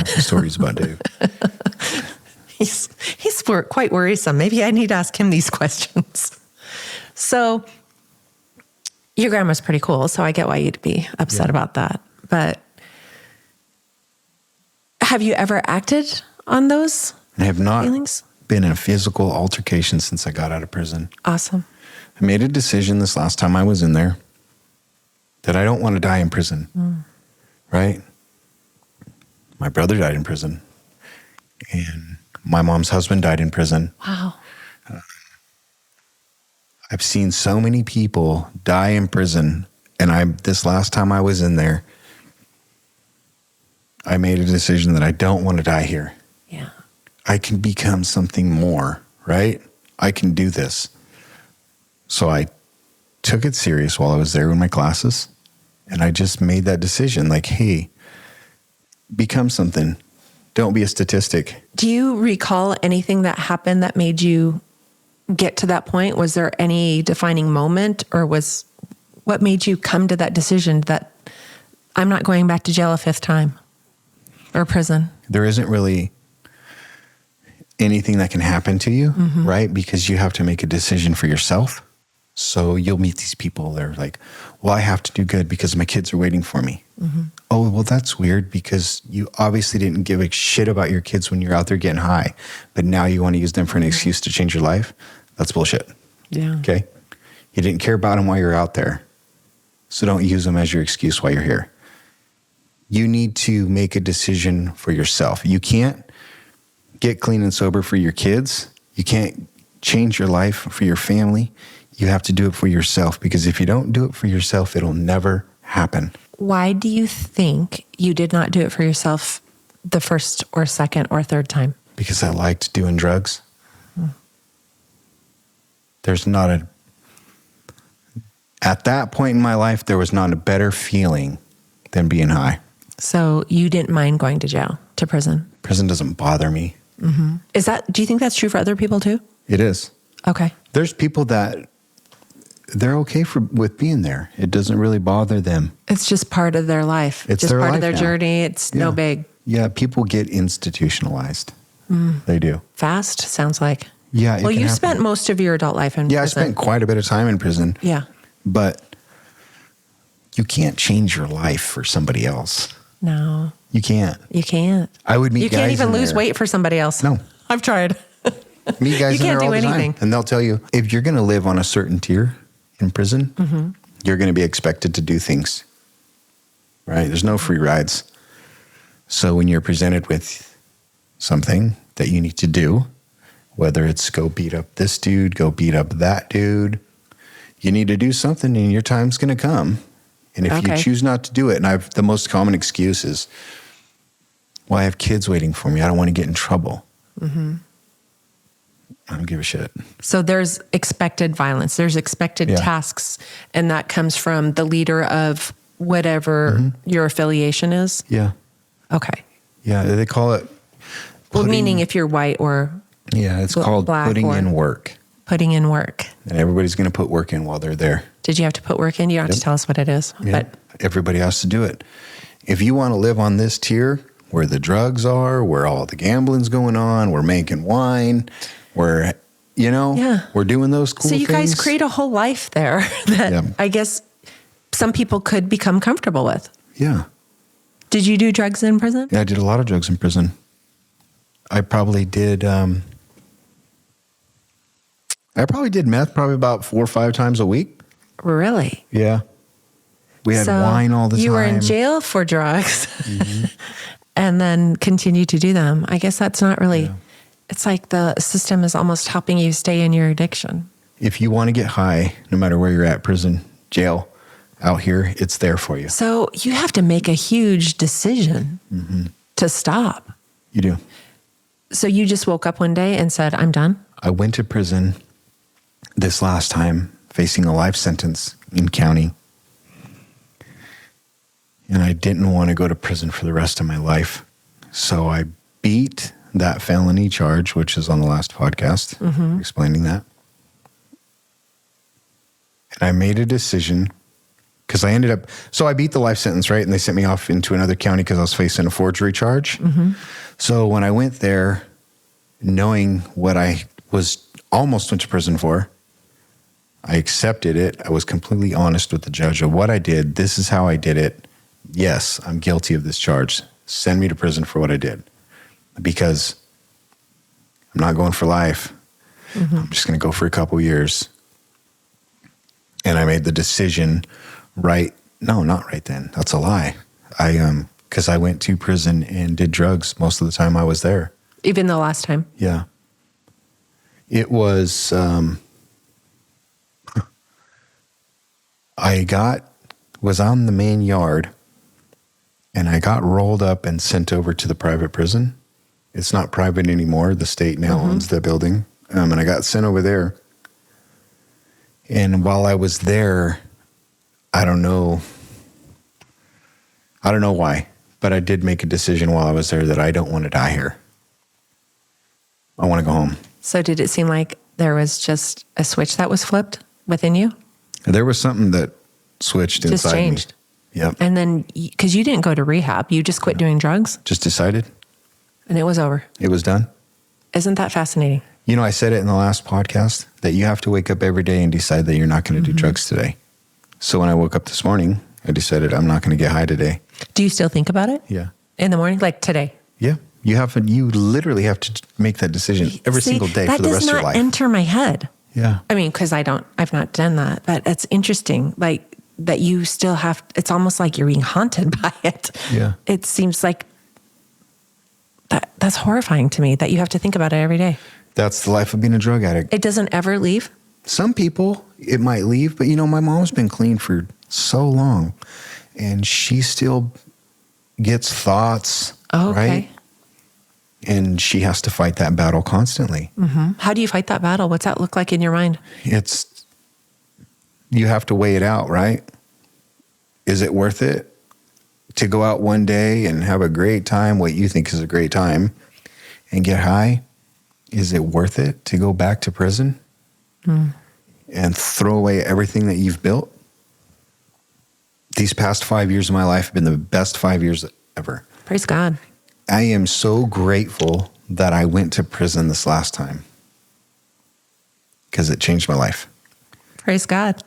stories about Dave. He's quite worrisome. Maybe I need to ask him these questions. So your grandma's pretty cool, so I get why you'd be upset about that. But have you ever acted on those I have not feelings? Been in a physical altercation since I got out of prison. Awesome. I made a decision this last time I was in there that I don't want to die in prison, right? My brother died in prison, and my mom's husband died in prison. Wow. I've seen so many people die in prison, and this last time I was in there, I made a decision that I don't want to die here. Yeah. I can become something more, right? I can do this. So I took it serious while I was there in my classes. And I just made that decision like, hey, become something. Don't be a statistic. Do you recall anything that happened that made you get to that point? Was there any defining moment, or what made you come to that decision that I'm not going back to jail a fifth time or prison? There isn't really anything that can happen to you, right? Because you have to make a decision for yourself. So you'll meet these people. They're like, well, I have to do good because my kids are waiting for me. Oh, well, that's weird because you obviously didn't give a shit about your kids when you're out there getting high, but now you want to use them for an excuse to change your life. That's bullshit. Yeah. Okay. You didn't care about them while you're out there. So don't use them as your excuse while you're here. You need to make a decision for yourself. You can't get clean and sober for your kids. You can't change your life for your family. You have to do it for yourself, because if you don't do it for yourself, it'll never happen. Why do you think you did not do it for yourself the first or second or third time? Because I liked doing drugs. There's not at that point in my life, there was not a better feeling than being high. So you didn't mind going to jail, to prison? Prison doesn't bother me. Do you think that's true for other people too? It is. Okay. There's people that they're okay with being there. It doesn't really bother them. It's just part of their life. It's just their part life of their now. journey. It's no big. Yeah, people get institutionalized. They do. Fast, sounds like. Yeah. Well, you spent most of your adult life in Yeah, prison. I spent quite a bit of time in prison. Yeah. But you can't change your life for somebody else. No, You can't. you can't. I would meet You guys can't even in lose there. weight for somebody else. No. I've tried. Meet guys You in there can't all do the anything. time, and they'll tell you if you're going to live on a certain tier in prison, you're going to be expected to do things. Right? There's no free rides. So when you're presented with something that you need to do, whether it's go beat up this dude, go beat up that dude, you need to do something, and your time's going to come. And if you choose not to do it, and the most common excuse is, well, I have kids waiting for me. I don't want to get in trouble. I don't give a shit. So there's expected violence. There's expected tasks. And that comes from the leader of whatever your affiliation is? Yeah. Okay. Yeah, they call it... Well, meaning if you're white or Yeah, it's called black putting or- in work. putting in work. And everybody's going to put work in while they're there. Did you have to put work in? You don't have to tell us what it is. Yeah. But Everybody has to do it. If you want to live on this tier where the drugs are, where all the gambling's going on, we're making wine, we're, we're doing those cool so you things. guys create a whole life there that I guess some people could become comfortable with. Yeah. Did you do drugs in prison? Yeah, I did a lot of drugs in prison. I probably did meth probably about 4 or 5 times a week. Really? Yeah. We had So wine all the time. You were in jail for drugs and then continue to do them. I guess that's not really, it's like the system is almost helping you stay in your addiction. If you want to get high, no matter where you're at, prison, jail, out here, it's there for you. So you have to make a huge decision to stop. You do. So you just woke up one day and said, I'm done? I went to prison this last time, facing a life sentence in county. And I didn't want to go to prison for the rest of my life. So I beat that felony charge, which is on the last podcast, explaining that. And I made a decision because I beat the life sentence, right? And they sent me off into another county because I was facing a forgery charge. So when I went there, knowing what I was almost went to prison for, I accepted it. I was completely honest with the judge of what I did. This is how I did it. Yes, I'm guilty of this charge. Send me to prison for what I did. Because I'm not going for life. I'm just going to go for a couple years. And I made the decision not right then. That's a lie. Because I went to prison and did drugs most of the time I was there. Even the last time? Yeah. It was, I was on the main yard and I got rolled up and sent over to the private prison. It's not private anymore. The state now owns the building. And I got sent over there. And while I was there, I don't know why, but I did make a decision while I was there that I don't want to die here. I want to go home. So did it seem like there was just a switch that was flipped within you? There was something that switched inside me. Just changed. Yep. And then, because you didn't go to rehab, you just quit doing drugs? Just decided. And it was over. It was done. Isn't that fascinating? You know, I said it in the last podcast that you have to wake up every day and decide that you're not going to do drugs today. So when I woke up this morning, I decided I'm not going to get high today. Do you still think about it? Yeah. In the morning? Like today? Yeah. You literally have to make that decision every single day for the rest of your life. That does not enter my head. Yeah. I mean, because I've not done that, but it's interesting. Like that you still have, it's almost like you're being haunted by it. Yeah. It seems like that's horrifying to me that you have to think about it every day. That's the life of being a drug addict. It doesn't ever leave? Some people, it might leave, but my mom's been clean for so long and she still gets thoughts, Oh, okay. right? And she has to fight that battle constantly. Mm-hmm. How do you fight that battle? What's that look like in your mind? You have to weigh it out, right? Is it worth it to go out one day and have a great time, what you think is a great time, and get high? Is it worth it to go back to prison and throw away everything that you've built? These past 5 years of my life have been the best 5 years ever. Praise God. I am so grateful that I went to prison this last time because it changed my life. Praise God.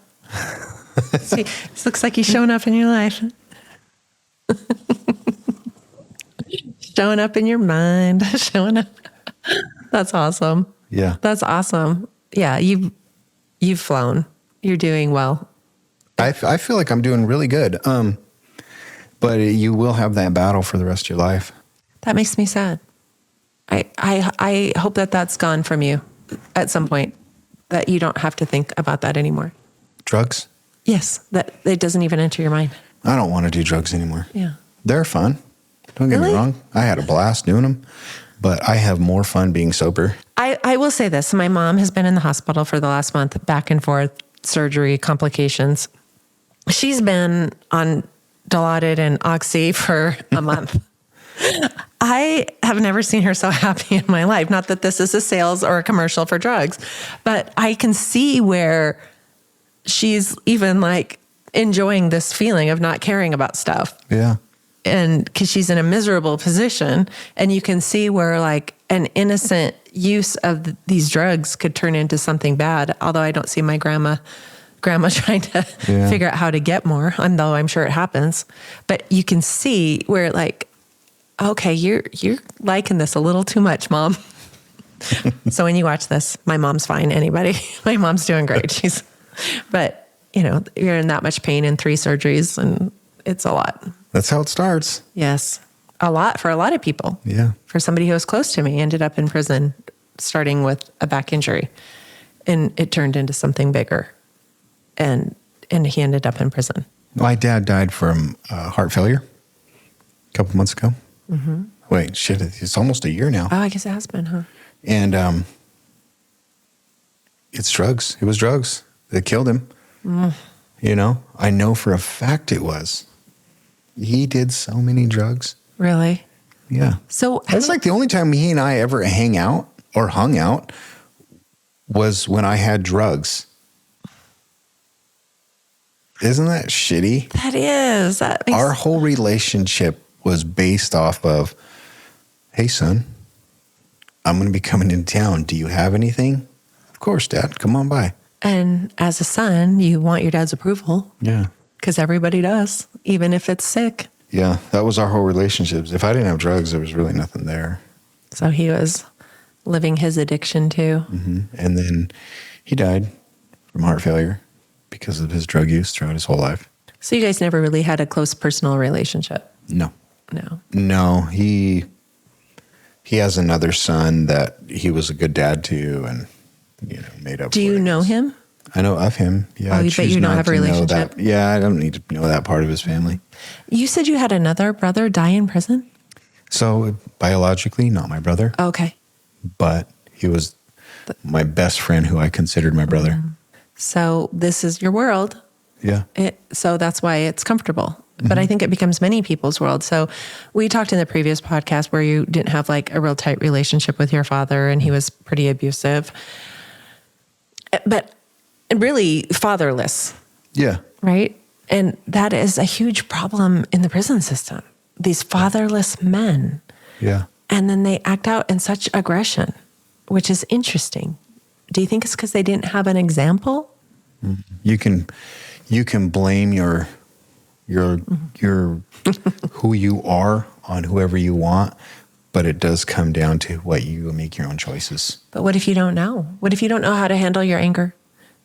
See, this looks like he's showing up in your life. Showing up in your mind. Showing up. That's awesome. Yeah. That's awesome. Yeah, you've flown. You're doing well. I feel like I'm doing really good. But you will have that battle for the rest of your life. That makes me sad. I hope that that's gone from you at some point, that you don't have to think about that anymore. Drugs? Yes, that it doesn't even enter your mind. I don't want to do drugs anymore. Yeah. They're fun. Don't get me wrong. I had a blast doing them, but I have more fun being sober. I will say this. My mom has been in the hospital for the last month, back and forth, surgery, complications. She's been on Dilaudid and Oxy for a month. I have never seen her so happy in my life. Not that this is a sales or a commercial for drugs, but I can see where she's even like enjoying this feeling of not caring about stuff. Yeah. And because she's in a miserable position, and you can see where like an innocent use of these drugs could turn into something bad. Although I don't see my grandma trying to figure out how to get more, though I'm sure it happens. But you can see where like, okay, you're liking this a little too much, Mom. So when you watch this, my mom's fine. Anybody, my mom's doing great. But you're in that much pain and 3 surgeries, and it's a lot. That's how it starts. Yes. A lot for a lot of people. Yeah. For somebody who was close to me, ended up in prison, starting with a back injury, and it turned into something bigger. And he ended up in prison. My dad died from heart failure a couple months ago. Mm-hmm. Wait, shit, it's almost a year now. Oh, I guess it has been, huh? And it's drugs. It was drugs that killed him. I know for a fact it was. He did so many drugs. Really? Yeah. So that's like the only time he and I ever hung out was when I had drugs. Isn't that shitty? That is. Our whole relationship was based off of, hey, son, I'm going to be coming into town. Do you have anything? Of course, Dad. Come on by. And as a son, you want your dad's approval. Yeah. Because everybody does, even if it's sick. Yeah, that was our whole relationship. If I didn't have drugs, there was really nothing there. So he was living his addiction too. Mm-hmm. And then he died from heart failure because of his drug use throughout his whole life. So you guys never really had a close personal relationship? No. No. He has another son that he was a good dad to, and made up. Do you know him? I know of him. Yeah. Oh, but you don't have a relationship? Yeah, I don't need to know that part of his family. You said you had another brother die in prison? So biologically, not my brother, Okay. but he was my best friend who I considered my brother. So this is your world. Yeah. So that's why it's comfortable. But I think it becomes many people's world. So we talked in the previous podcast where you didn't have like a real tight relationship with your father and he was pretty abusive. But really fatherless. Yeah. Right? And that is a huge problem in the prison system. These fatherless men. Yeah. And then they act out in such aggression, which is interesting. Do you think it's because they didn't have an example? You can blame your who you are on whoever you want, but it does come down to what you make your own choices. But what if you don't know? What if you don't know how to handle your anger?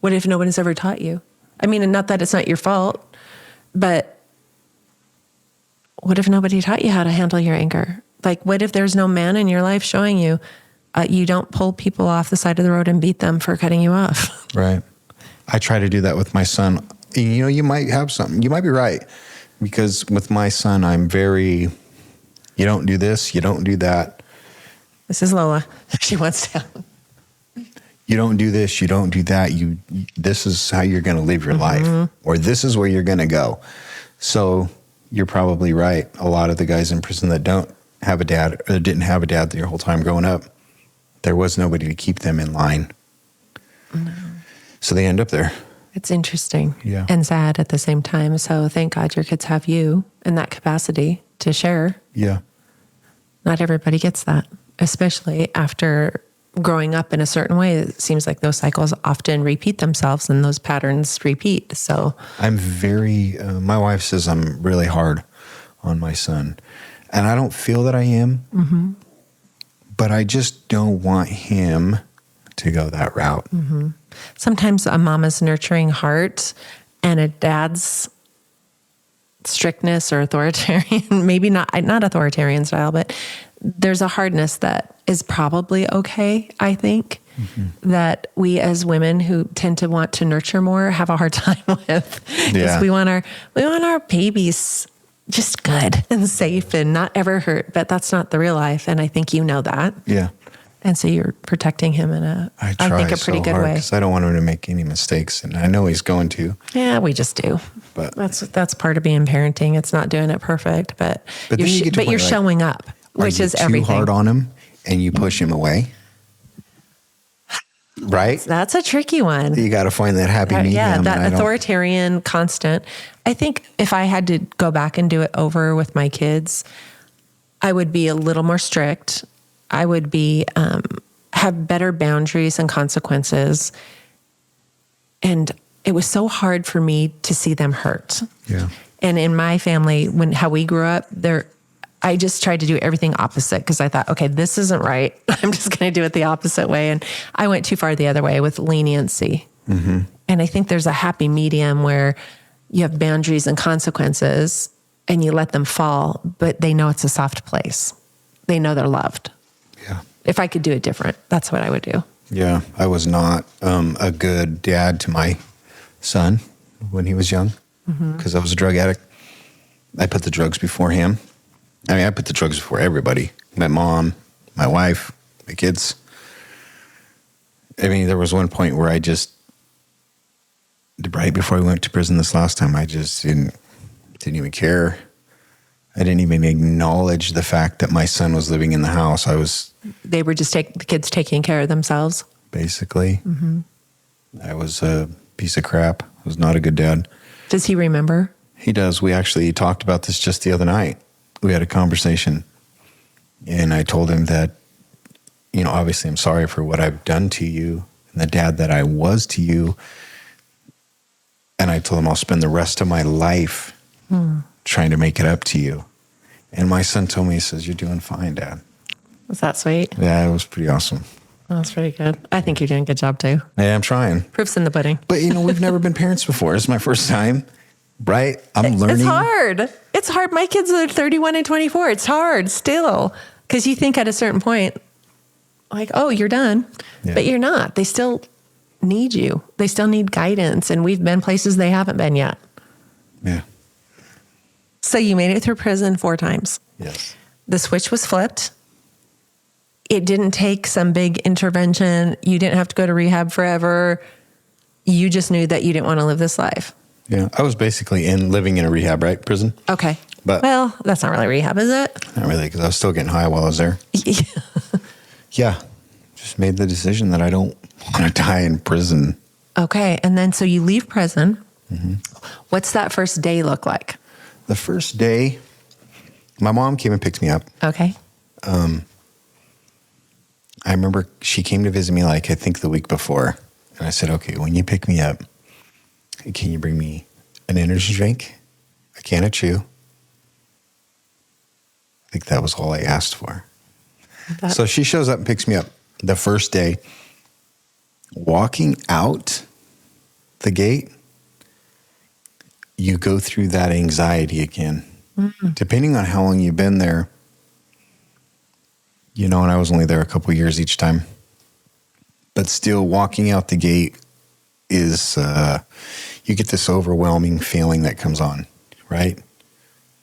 What if nobody's ever taught you? I mean, and not that it's not your fault, but what if nobody taught you how to handle your anger? Like, what if there's no man in your life showing you you don't pull people off the side of the road and beat them for cutting you off? Right. I try to do that with my son. You know, you might have something. You might be right. Because with my son, I'm very, you don't do this, you don't do that. This is Lola. She wants to. You don't do this, you don't do that. This is how you're going to live your life. Or this is where you're going to go. So you're probably right. A lot of the guys in prison that don't have a dad or didn't have a dad their whole time growing up, there was nobody to keep them in line. No. So they end up there. It's interesting Yeah. and sad at the same time. So thank God your kids have you in that capacity to share. Yeah. Not everybody gets that, especially after growing up in a certain way. It seems like those cycles often repeat themselves and those patterns repeat. So I'm very, my wife says I'm really hard on my son. And I don't feel that I am, but I just don't want him to go that route. sometimes a mama's nurturing heart and a dad's strictness or authoritarian, maybe not authoritarian style, but there's a hardness that is probably okay, I think, that we as women who tend to want to nurture more have a hard time with. Because we want our babies just good and safe and not ever hurt, but that's not the real life. And I think you know that. Yeah. And so you're protecting him in I think a pretty good way. Because I don't want him to make any mistakes, and I know he's going to. Yeah, we just do. But that's part of being parenting. It's not doing it perfect, but you're showing up, which is everything. Too hard on him, and you push him away, right? That's a tricky one. You got to find that happy medium. Yeah, that authoritarian constant. I think if I had to go back and do it over with my kids, I would be a little more strict. I would be have better boundaries and consequences. And it was so hard for me to see them hurt. Yeah. And in my family, how we grew up, I just tried to do everything opposite because I thought, okay, this isn't right. I'm just going to do it the opposite way. And I went too far the other way with leniency. Mm-hmm. And I think there's a happy medium where you have boundaries and consequences and you let them fall, but they know it's a soft place. They know they're loved. Yeah. If I could do it different, that's what I would do. Yeah. I was not a good dad to my son when he was young because I was a drug addict. I put the drugs before him. I mean, I put the drugs before everybody. My mom, my wife, my kids. I mean, there was one point where I just, right before I went to prison this last time, I just didn't even care. I didn't even acknowledge the fact that my son was living in the house. They were just the kids taking care of themselves. Basically. Mm-hmm. I was a piece of crap. I was not a good dad. Does he remember? He does. We actually talked about this just the other night. We had a conversation and I told him that, obviously I'm sorry for what I've done to you and the dad that I was to you. And I told him I'll spend the rest of my life trying to make it up to you. And my son told me, he says, "You're doing fine, Dad." Was that sweet? Yeah, it was pretty awesome. Oh, that's pretty good. I think you're doing a good job too. Yeah, I'm trying. Proof's in the pudding. But we've never been parents before. It's my first time, right? I'm learning. It's hard. It's hard. My kids are 31 and 24. It's hard still. Because you think at a certain point, like, oh, you're done. Yeah. But you're not. They still need you. They still need guidance. And we've been places they haven't been yet. Yeah. So you made it through prison 4 times. Yes. the switch was flipped. It didn't take some big intervention. You didn't have to go to rehab forever. You just knew that you didn't want to live this life. Yeah. I was basically living in a rehab, right? Prison. Okay. But well, that's not really rehab, is it? Not really, because I was still getting high while I was there. Yeah. Just made the decision that I don't want to die in prison. Okay. And then so you leave prison. Mm-hmm. What's that first day look like? The first day, my mom came and picked me up. Okay. I remember she came to visit me, like, I think the week before. And I said, okay, when you pick me up, can you bring me an energy drink, a can of chew? I think that was all I asked for. So she shows up and picks me up the first day. Walking out the gate, you go through that anxiety again. Mm-hmm. Depending on how long you've been there, you know, and I was only there a couple years each time. But still, walking out the gate is, you get this overwhelming feeling that comes on, right?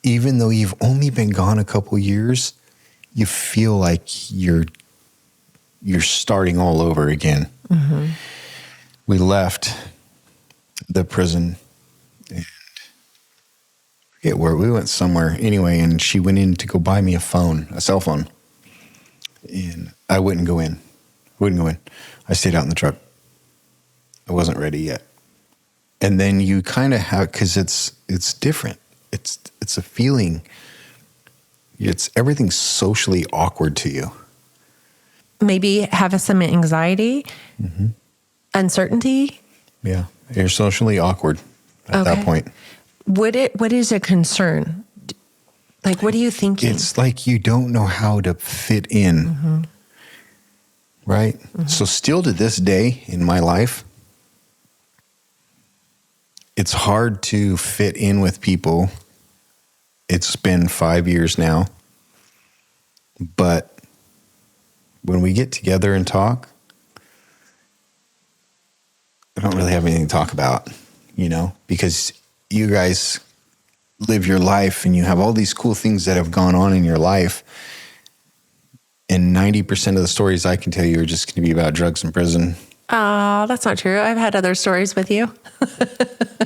Even though you've only been gone a couple years, you feel like you're starting all over again. Mm-hmm. We left the prison and I forget where we went, somewhere anyway, and she went in to go buy me a cell phone. And I wouldn't go in. I stayed out in the truck. I wasn't ready yet. And then you kind of have, because it's different. It's a feeling. Everything's socially awkward to you. Maybe have some anxiety, mm-hmm. uncertainty. Yeah, you're socially awkward at that point. What is a concern? Like, what are you thinking? It's like you don't know how to fit in, mm-hmm. right? Mm-hmm. So still to this day in my life, it's hard to fit in with people. It's been 5 years now. But when we get together and talk, I don't really have anything to talk about, you know, because you guys live your life and you have all these cool things that have gone on in your life. And 90% of the stories I can tell you are just going to be about drugs in prison. Oh, that's not true. I've had other stories with you.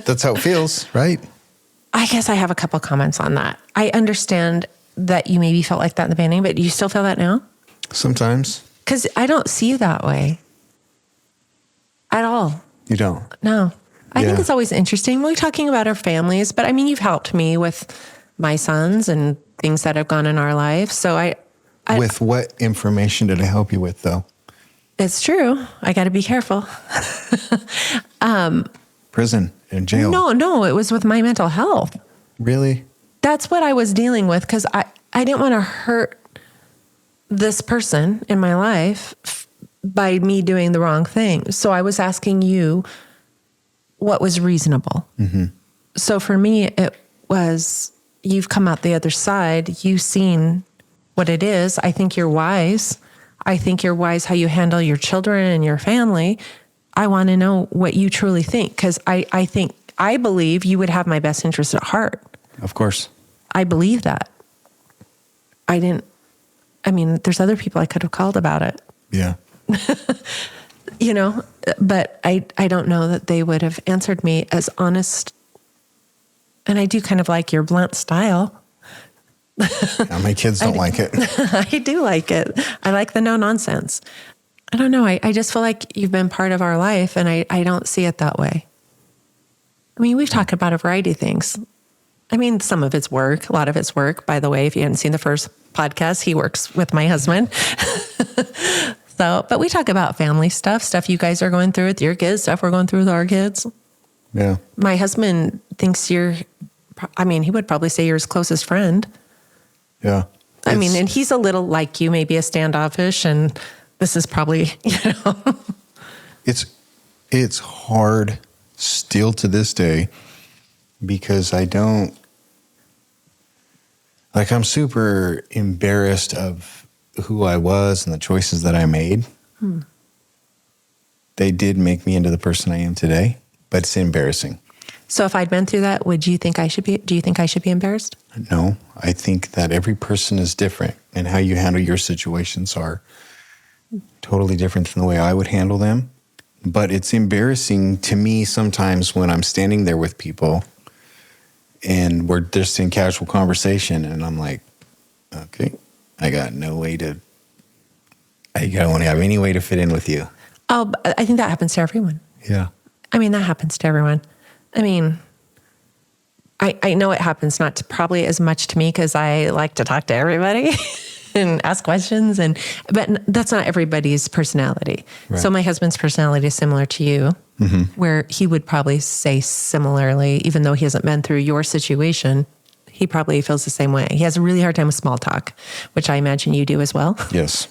That's how it feels, right? I guess I have a couple comments on that. I understand that you maybe felt like that in the beginning, but do you still feel that now? Sometimes. Because I don't see you that way at all. You don't? No. I think it's always interesting. We're talking about our families, but I mean, you've helped me with my sons and things that have gone in our life. So I with what information did I help you with, though? It's true. I got to be careful. Prison and jail. No, it was with my mental health. Really? That's what I was dealing with because I didn't want to hurt this person in my life by me doing the wrong thing. So I was asking you what was reasonable. Mm-hmm. So for me, it was, you've come out the other side. You've seen what it is. I think you're wise. I think you're wise how you handle your children and your family. I want to know what you truly think because I believe you would have my best interest at heart. Of course. I believe that. There's other people I could have called about it. Yeah. You know, but I don't know that they would have answered me as honest. And I do kind of like your blunt style. Yeah, my kids don't like it. I do like it. I like the no nonsense. I don't know. I just feel like you've been part of our life and I don't see it that way. I mean, we've talked about a variety of things. I mean, some of it's work. A lot of it's work. By the way, if you hadn't seen the first podcast, he works with my husband. But we talk about family stuff you guys are going through with your kids, stuff we're going through with our kids. Yeah. My husband thinks he would probably say you're his closest friend. Yeah. And he's a little like you, maybe a standoffish, and this is probably, It's hard still to this day because I'm super embarrassed of who I was and the choices that I made. They did make me into the person I am today, but it's embarrassing. So if I'd been through that, do you think I should be embarrassed? No, I think that every person is different, and how you handle your situations are totally different than the way I would handle them. But it's embarrassing to me sometimes when I'm standing there with people and we're just in casual conversation, and I'm like, okay, I don't have any way to fit in with you. Oh, I think that happens to everyone. Yeah. I mean, that happens to everyone. I mean, I know it happens probably as much to me because I like to talk to everybody and ask questions, but that's not everybody's personality. Right. So my husband's personality is similar to you, where he would probably say similarly, even though he hasn't been through your situation, he probably feels the same way. He has a really hard time with small talk, which I imagine you do as well. Yes.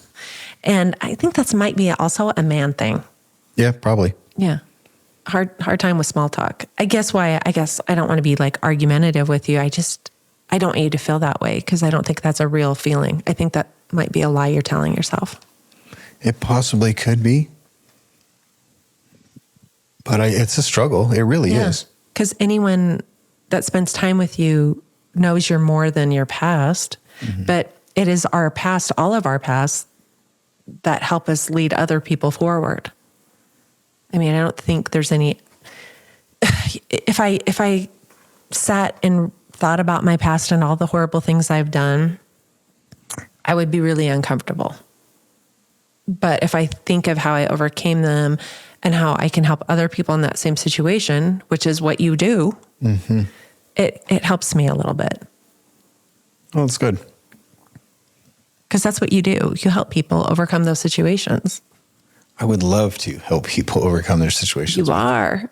And I think that might be also a man thing. Yeah, probably. Yeah. Hard time with small talk. I guess I don't want to be like argumentative with you. I don't want you to feel that way because I don't think that's a real feeling. I think that might be a lie you're telling yourself. It possibly could be. But it's a struggle. It really is. Because anyone that spends time with you knows you're more than your past. But it is our past, all of our past, that help us lead other people forward. I mean, I don't think there's any. If I sat and thought about my past and all the horrible things I've done, I would be really uncomfortable. But if I think of how I overcame them and how I can help other people in that same situation, which is what you do, it helps me a little bit. Well, it's good. Because that's what you do. You help people overcome those situations. I would love to help people overcome their situations. You are.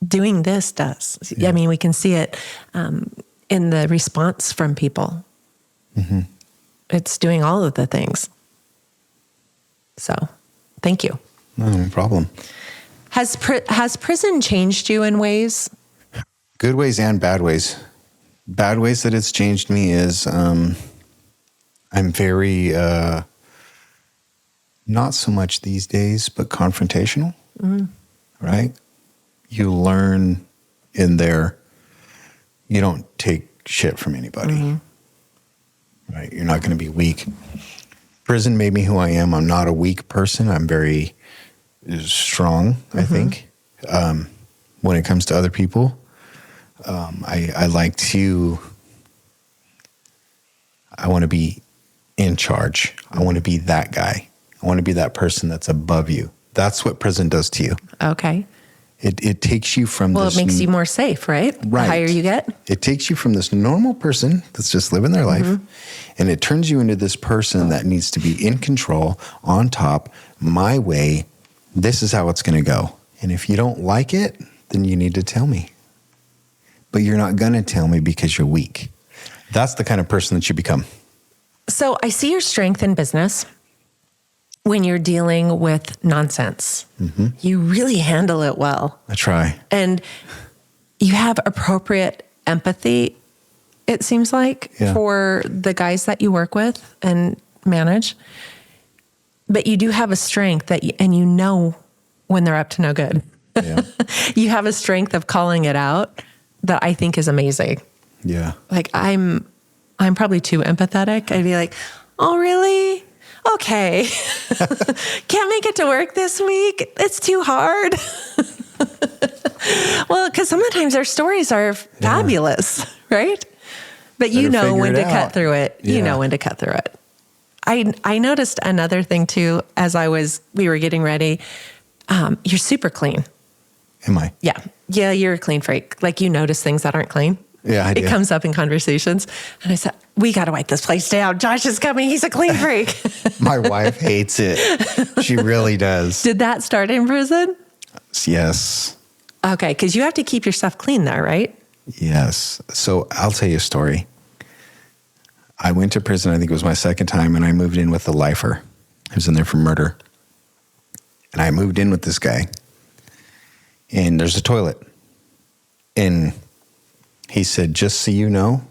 Doing this does. Yeah. I mean, we can see it in the response from people. It's doing all of the things. So, thank you. No problem. Has prison changed you in ways? Good ways and bad ways. Bad ways that it's changed me is I'm very, not so much these days, but confrontational, right? You learn in there, you don't take shit from anybody, right? You're not going to be weak. Prison made me who I am. I'm not a weak person. I'm very strong, I think, when it comes to other people. I want to be in charge. I want to be that guy. I want to be that person that's above you. That's what prison does to you. Okay. It takes you from it makes you more safe, right? Right. The higher you get. It takes you from this normal person that's just living their life, and it turns you into this person that needs to be in control, on top, my way. This is how it's going to go. And if you don't like it, then you need to tell me. But you're not going to tell me because you're weak. That's the kind of person that you become. So I see your strength in business when you're dealing with nonsense. You really handle it well. I try. And you have appropriate empathy, it seems like, for the guys that you work with and manage. But you do have a strength and you know when they're up to no good. Yeah. You have a strength of calling it out that I think is amazing. Yeah. Like I'm probably too empathetic. I'd be like, oh, really? Okay. Can't make it to work this week. It's too hard. Well, because sometimes their stories are fabulous, right? But you know when to cut through it. You know when to cut through it. I noticed another thing too, as we were getting ready. You're super clean. Am I? Yeah. Yeah, you're a clean freak. Like you notice things that aren't clean. Yeah, I do. It comes up in conversations. And I said, we got to wipe this place down. Josh is coming. He's a clean freak. My wife hates it. She really does. Did that start in prison? Yes. Okay, because you have to keep your stuff clean there, right? Yes. So I'll tell you a story. I went to prison, I think it was my second time, and I moved in with a lifer. He was in there for murder. And I moved in with this guy. And there's a toilet. And he said, just so you know,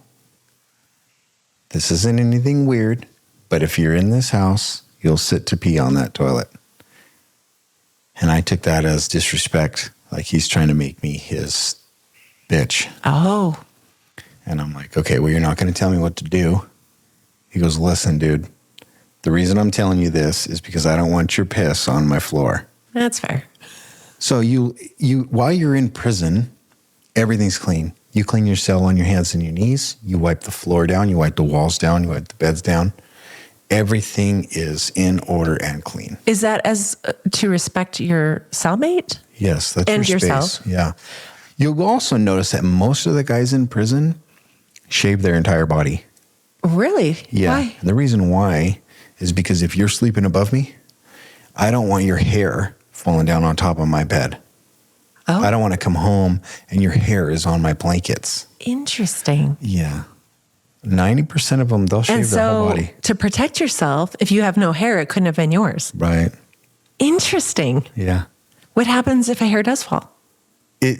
this isn't anything weird, but if you're in this house, you'll sit to pee on that toilet. And I took that as disrespect, like he's trying to make me his bitch. Oh. And I'm like, okay, well, you're not going to tell me what to do. He goes, listen, dude, the reason I'm telling you this is because I don't want your piss on my floor. That's fair. So you while you're in prison, everything's clean. You clean your cell on your hands and your knees. You wipe the floor down. You wipe the walls down. You wipe the beds down. Everything is in order and clean. Is that as to respect your cellmate? Yes, that's and your space. Yourself? Yeah. You'll also notice that most of the guys in prison shave their entire body. Really? Yeah. Why? And the reason why is because if you're sleeping above me, I don't want your hair falling down on top of my bed. Oh. I don't want to come home and your hair is on my blankets. Interesting. Yeah. 90% of them, they'll shave their whole body. To protect yourself, if you have no hair, it couldn't have been yours. Right. Interesting. Yeah. What happens if a hair does fall?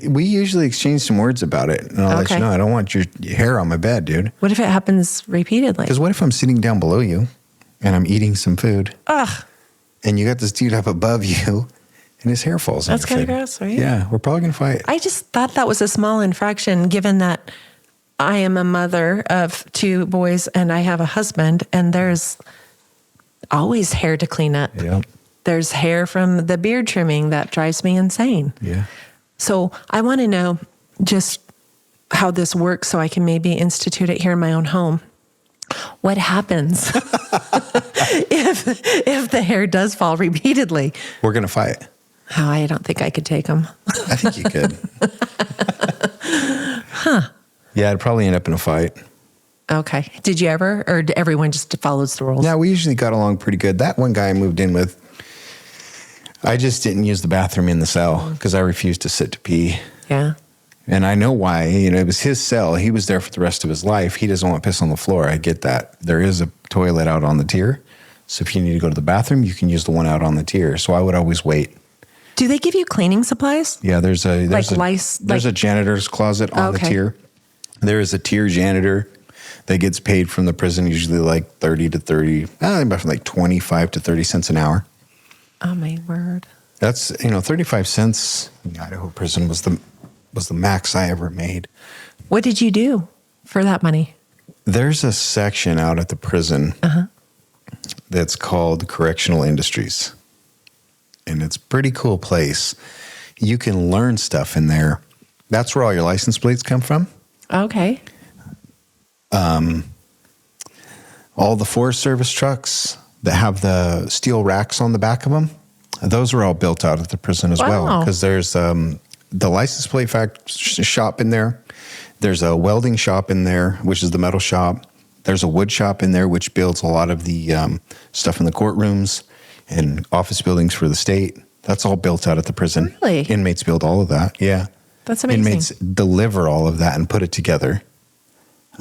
We usually exchange some words about it. And I'll let you know, I don't want your hair on my bed, dude. What if it happens repeatedly? Because what if I'm sitting down below you and I'm eating some food? Ugh. And you got this dude up above you and his hair falls on That's your kind of food. gross, right? Yeah, we're probably going to fight. I just thought that was a small infraction given that I am a mother of 2 boys and I have a husband and there's always hair to clean up. Yeah. There's hair from the beard trimming that drives me insane. Yeah. So I want to know just how this works so I can maybe institute it here in my own home. What happens if the hair does fall repeatedly? We're going to fight. Oh, I don't think I could take them. I think you could. Huh. Yeah, it'd probably end up in a fight. Okay. Did you ever, or everyone just follows the rules? Yeah, we usually got along pretty good. That one guy I moved in with, I just didn't use the bathroom in the cell because I refused to sit to pee. Yeah. And I know why. It was his cell. He was there for the rest of his life. He doesn't want piss on the floor. I get that. There is a toilet out on the tier. So if you need to go to the bathroom, you can use the one out on the tier. So I would always wait. Do they give you cleaning supplies? Yeah, there's a janitor's closet on the tier. There is a tier janitor that gets paid from the prison, usually like 25 to 30 cents an hour. Oh my word. That's 35 cents in the Idaho prison was the max I ever made. What did you do for that money? There's a section out at the prison that's called Correctional Industries. And it's a pretty cool place. You can learn stuff in there. That's where all your license plates come from. Okay. All the Forest Service trucks that have the steel racks on the back of them, those are all built out at the prison as well. Because there's the license plate shop in there. There's a welding shop in there, which is the metal shop. There's a wood shop in there, which builds a lot of the stuff in the courtrooms and office buildings for the state. That's all built out at the prison. Really? Inmates build all of that. Yeah. That's amazing. Inmates deliver all of that and put it together.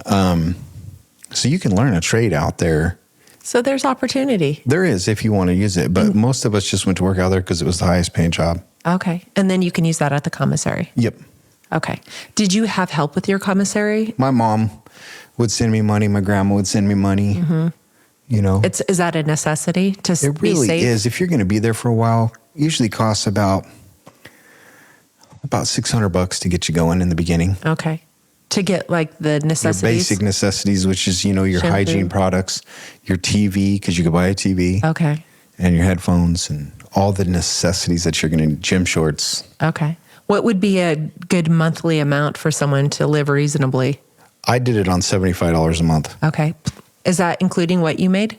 So you can learn a trade out there. So there's opportunity. There is if you want to use it, but most of us just went to work out there because it was the highest paying job. Okay. And then you can use that at the commissary. Yep. Okay. Did you have help with your commissary? My mom would send me money. My grandma would send me money. Mm-hmm. Is that a necessity to be safe? It really is. If you're going to be there for a while, it usually costs about $600 to get you going in the beginning. Okay. To get like the necessities? Your basic necessities, which is, your shampoo, hygiene products, your TV, because you could buy a TV. Okay. And your headphones and all the necessities that you're going to need, gym shorts. Okay. What would be a good monthly amount for someone to live reasonably? I did it on $75 a month. Okay. Is that including what you made?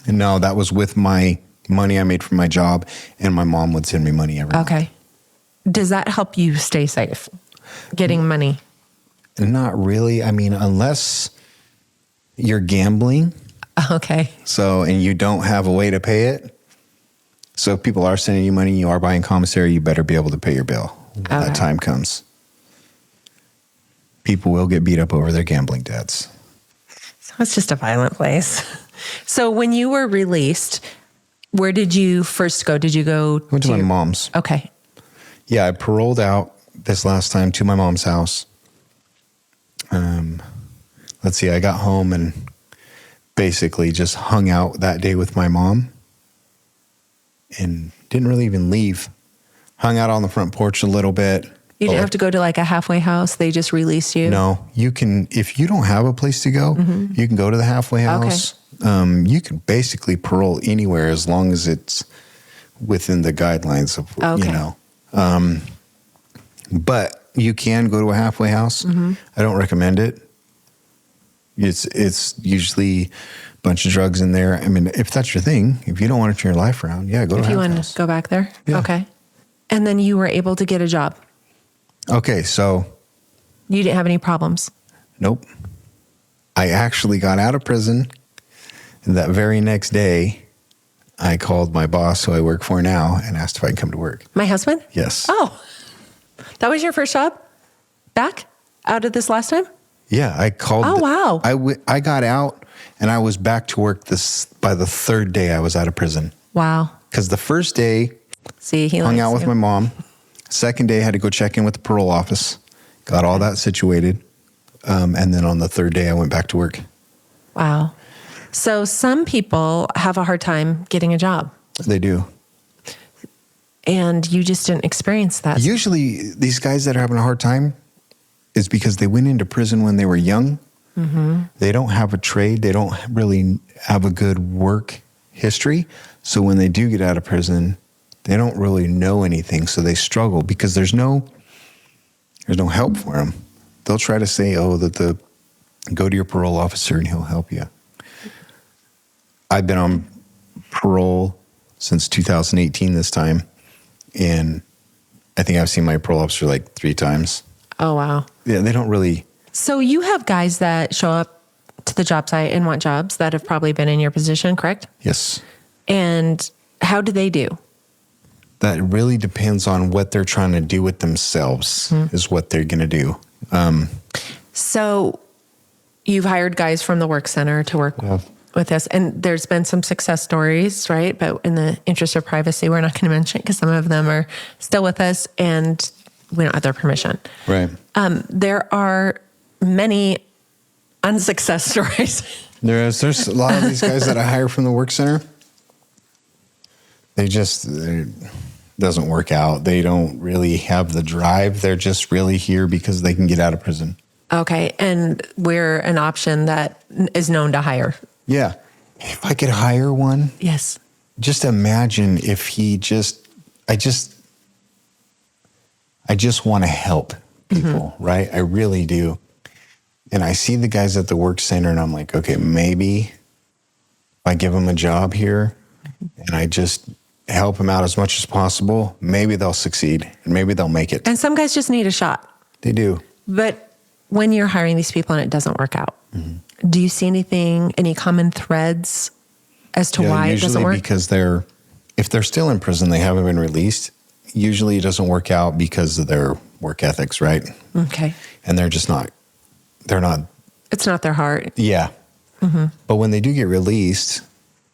No, that was with my money I made from my job, and my mom would send me money every month. Okay. Does that help you stay safe, getting money? Not really. I mean, unless you're gambling. Okay. And you don't have a way to pay it. So if people are sending you money, you are buying commissary, you better be able to pay your bill when that time comes. People will get beat up over their gambling debts. So it's just a violent place. So when you were released, where did you first go? Did you go I went to my mom's. Okay. Yeah, I paroled out this last time to my mom's house. Let's see, I got home and basically just hung out that day with my mom and didn't really even leave. Hung out on the front porch a little bit, You didn't have to go to like a halfway house. They just release you. No, you can, if you don't have a place to go, you can go to the halfway house. You can basically parole anywhere as long as it's within the guidelines of, you know. But you can go to a halfway house. I don't recommend it. It's usually a bunch of drugs in there. I mean, if that's your thing, if you don't want to turn your life around, go to a halfway house. If you want to go back there? Yeah. Okay. And then you were able to get a job. Okay, so. You didn't have any problems? Nope. I actually got out of prison. And that very next day, I called my boss, who I work for now, and asked if I could come to work. My husband? Yes. Oh, that was your first job back out of this last time? Yeah, I called. Oh, wow. I got out and I was back to work by the third day I was out of prison. Wow. Because the first day, he hung out with my mom. Second day, I had to go check in with the parole office. Got all that situated. And then on the third day, I went back to work. Wow. So some people have a hard time getting a job. They do. And you just didn't experience that. Usually these guys that are having a hard time is because they went into prison when they were young. They don't have a trade. They don't really have a good work history. So when they do get out of prison, they don't really know anything. So they struggle because there's no help for them. They'll try to say, go to your parole officer and he'll help you. I've been on parole since 2018 this time. And I think I've seen my parole officer like 3 times. Oh, wow. Yeah, they don't really. So you have guys that show up to the job site and want jobs that have probably been in your position, correct? Yes. And how do they do? That really depends on what they're trying to do with themselves is what they're going to do. So you've hired guys from the work center to work with us, and there's been some success stories, right? But in the interest of privacy, we're not going to mention it because some of them are still with us and we don't have their permission. Right. There are many unsuccess stories. There's a lot of these guys that I hire from the work center. It doesn't work out. They don't really have the drive. They're just really here because they can get out of prison. Okay. And we're an option that is known to hire. Yeah. If I could hire one. Yes. Just imagine if I just want to help people, right? I really do. And I see the guys at the work center and I'm like, okay, maybe if I give them a job here and I just help them out as much as possible, maybe they'll succeed and maybe they'll make it. And some guys just need a shot. They do. But when you're hiring these people and it doesn't work out, do you see any common threads as to why it doesn't work? Usually because if they're still in prison, they haven't been released. Usually it doesn't work out because of their work ethics, right? Okay. And it's not their heart. Yeah. But when they do get released,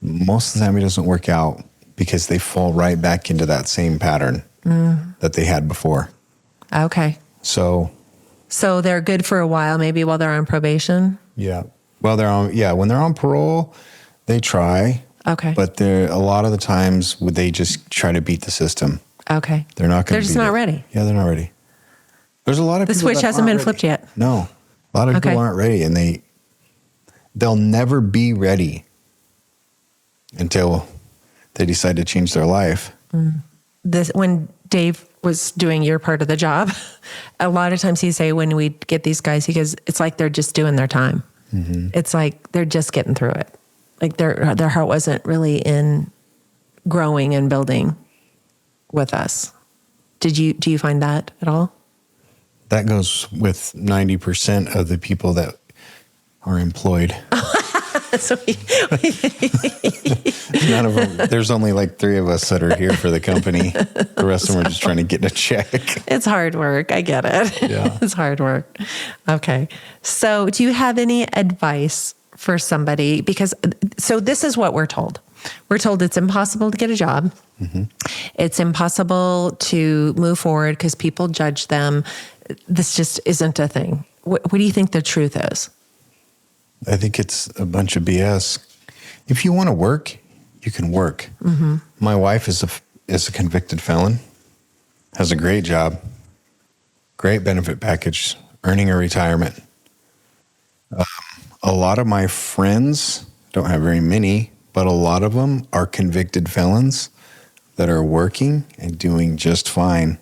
most of the time it doesn't work out because they fall right back into that same pattern that they had before. Okay. So they're good for a while, maybe while they're on probation? Yeah. Well, when they're on parole, they try. Okay. But a lot of the times they just try to beat the system. Okay. They're just not ready. Yeah, they're not ready. There's a lot of people. The switch hasn't been flipped yet. No. A lot of people aren't ready, and they'll never be ready until they decide to change their life. When Dave was doing your part of the job, a lot of times he'd say when we get these guys, he goes, it's like they're just doing their time. It's like they're just getting through it. Like their heart wasn't really in growing and building with us. Do you find that at all? That goes with 90% of the people that are employed. None of them. There's only like 3 of us that are here for the company. The rest of them are just trying to get a check. It's hard work. I get it. Yeah. It's hard work. Okay. So do you have any advice for somebody? So this is what we're told. We're told it's impossible to get a job. It's impossible to move forward because people judge them. This just isn't a thing. What do you think the truth is? I think it's a bunch of BS. If you want to work, you can work. My wife is a convicted felon, has a great job. Great benefit package, earning a retirement. A lot of my friends, don't have very many, but a lot of them are convicted felons that are working and doing just fine.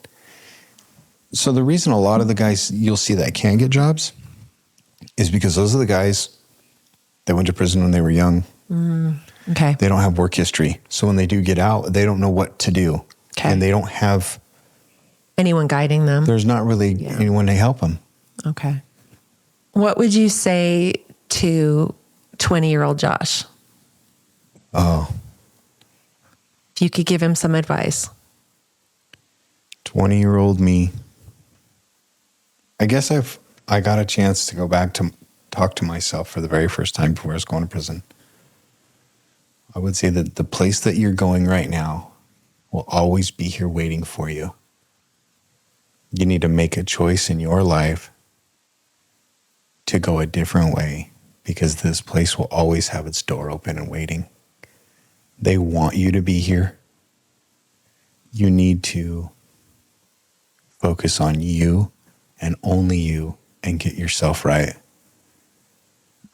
So the reason a lot of the guys you'll see that can get jobs is because those are the guys that went to prison when they were young. Okay. They don't have work history. So when they do get out, they don't know what to do. Okay. And they don't have anyone guiding them. There's not really anyone to help them. Okay. What would you say to 20-year-old Josh? Oh, If you could give him some advice. 20-year-old me. I guess I got a chance to go back to talk to myself for the very first time before I was going to prison. I would say that the place that you're going right now will always be here waiting for you. You need to make a choice in your life to go a different way, because this place will always have its door open and waiting. They want you to be here. You need to focus on you and only you and get yourself right,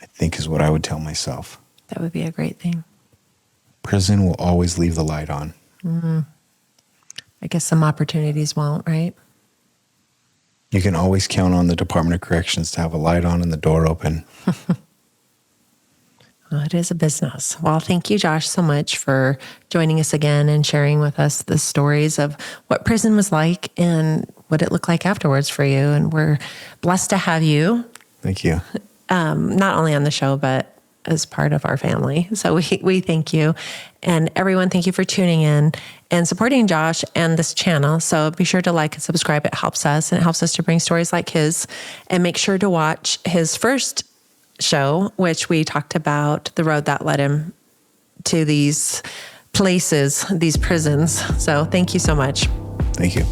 I think is what I would tell myself. That would be a great thing. Prison will always leave the light on. I guess some opportunities won't, right? You can always count on the Department of Corrections to have a light on and the door open. Well, it is a business. Well, thank you, Josh, so much for joining us again and sharing with us the stories of what prison was like and what it looked like afterwards for you. And we're blessed to have you. Thank you. Not only on the show, but as part of our family. So we thank you. And everyone, thank you for tuning in and supporting Josh and this channel. So be sure to like and subscribe. It helps us, and it helps us to bring stories like his. And make sure to watch his first show, which we talked about the road that led him to these places, these prisons. So thank you so much. Thank you.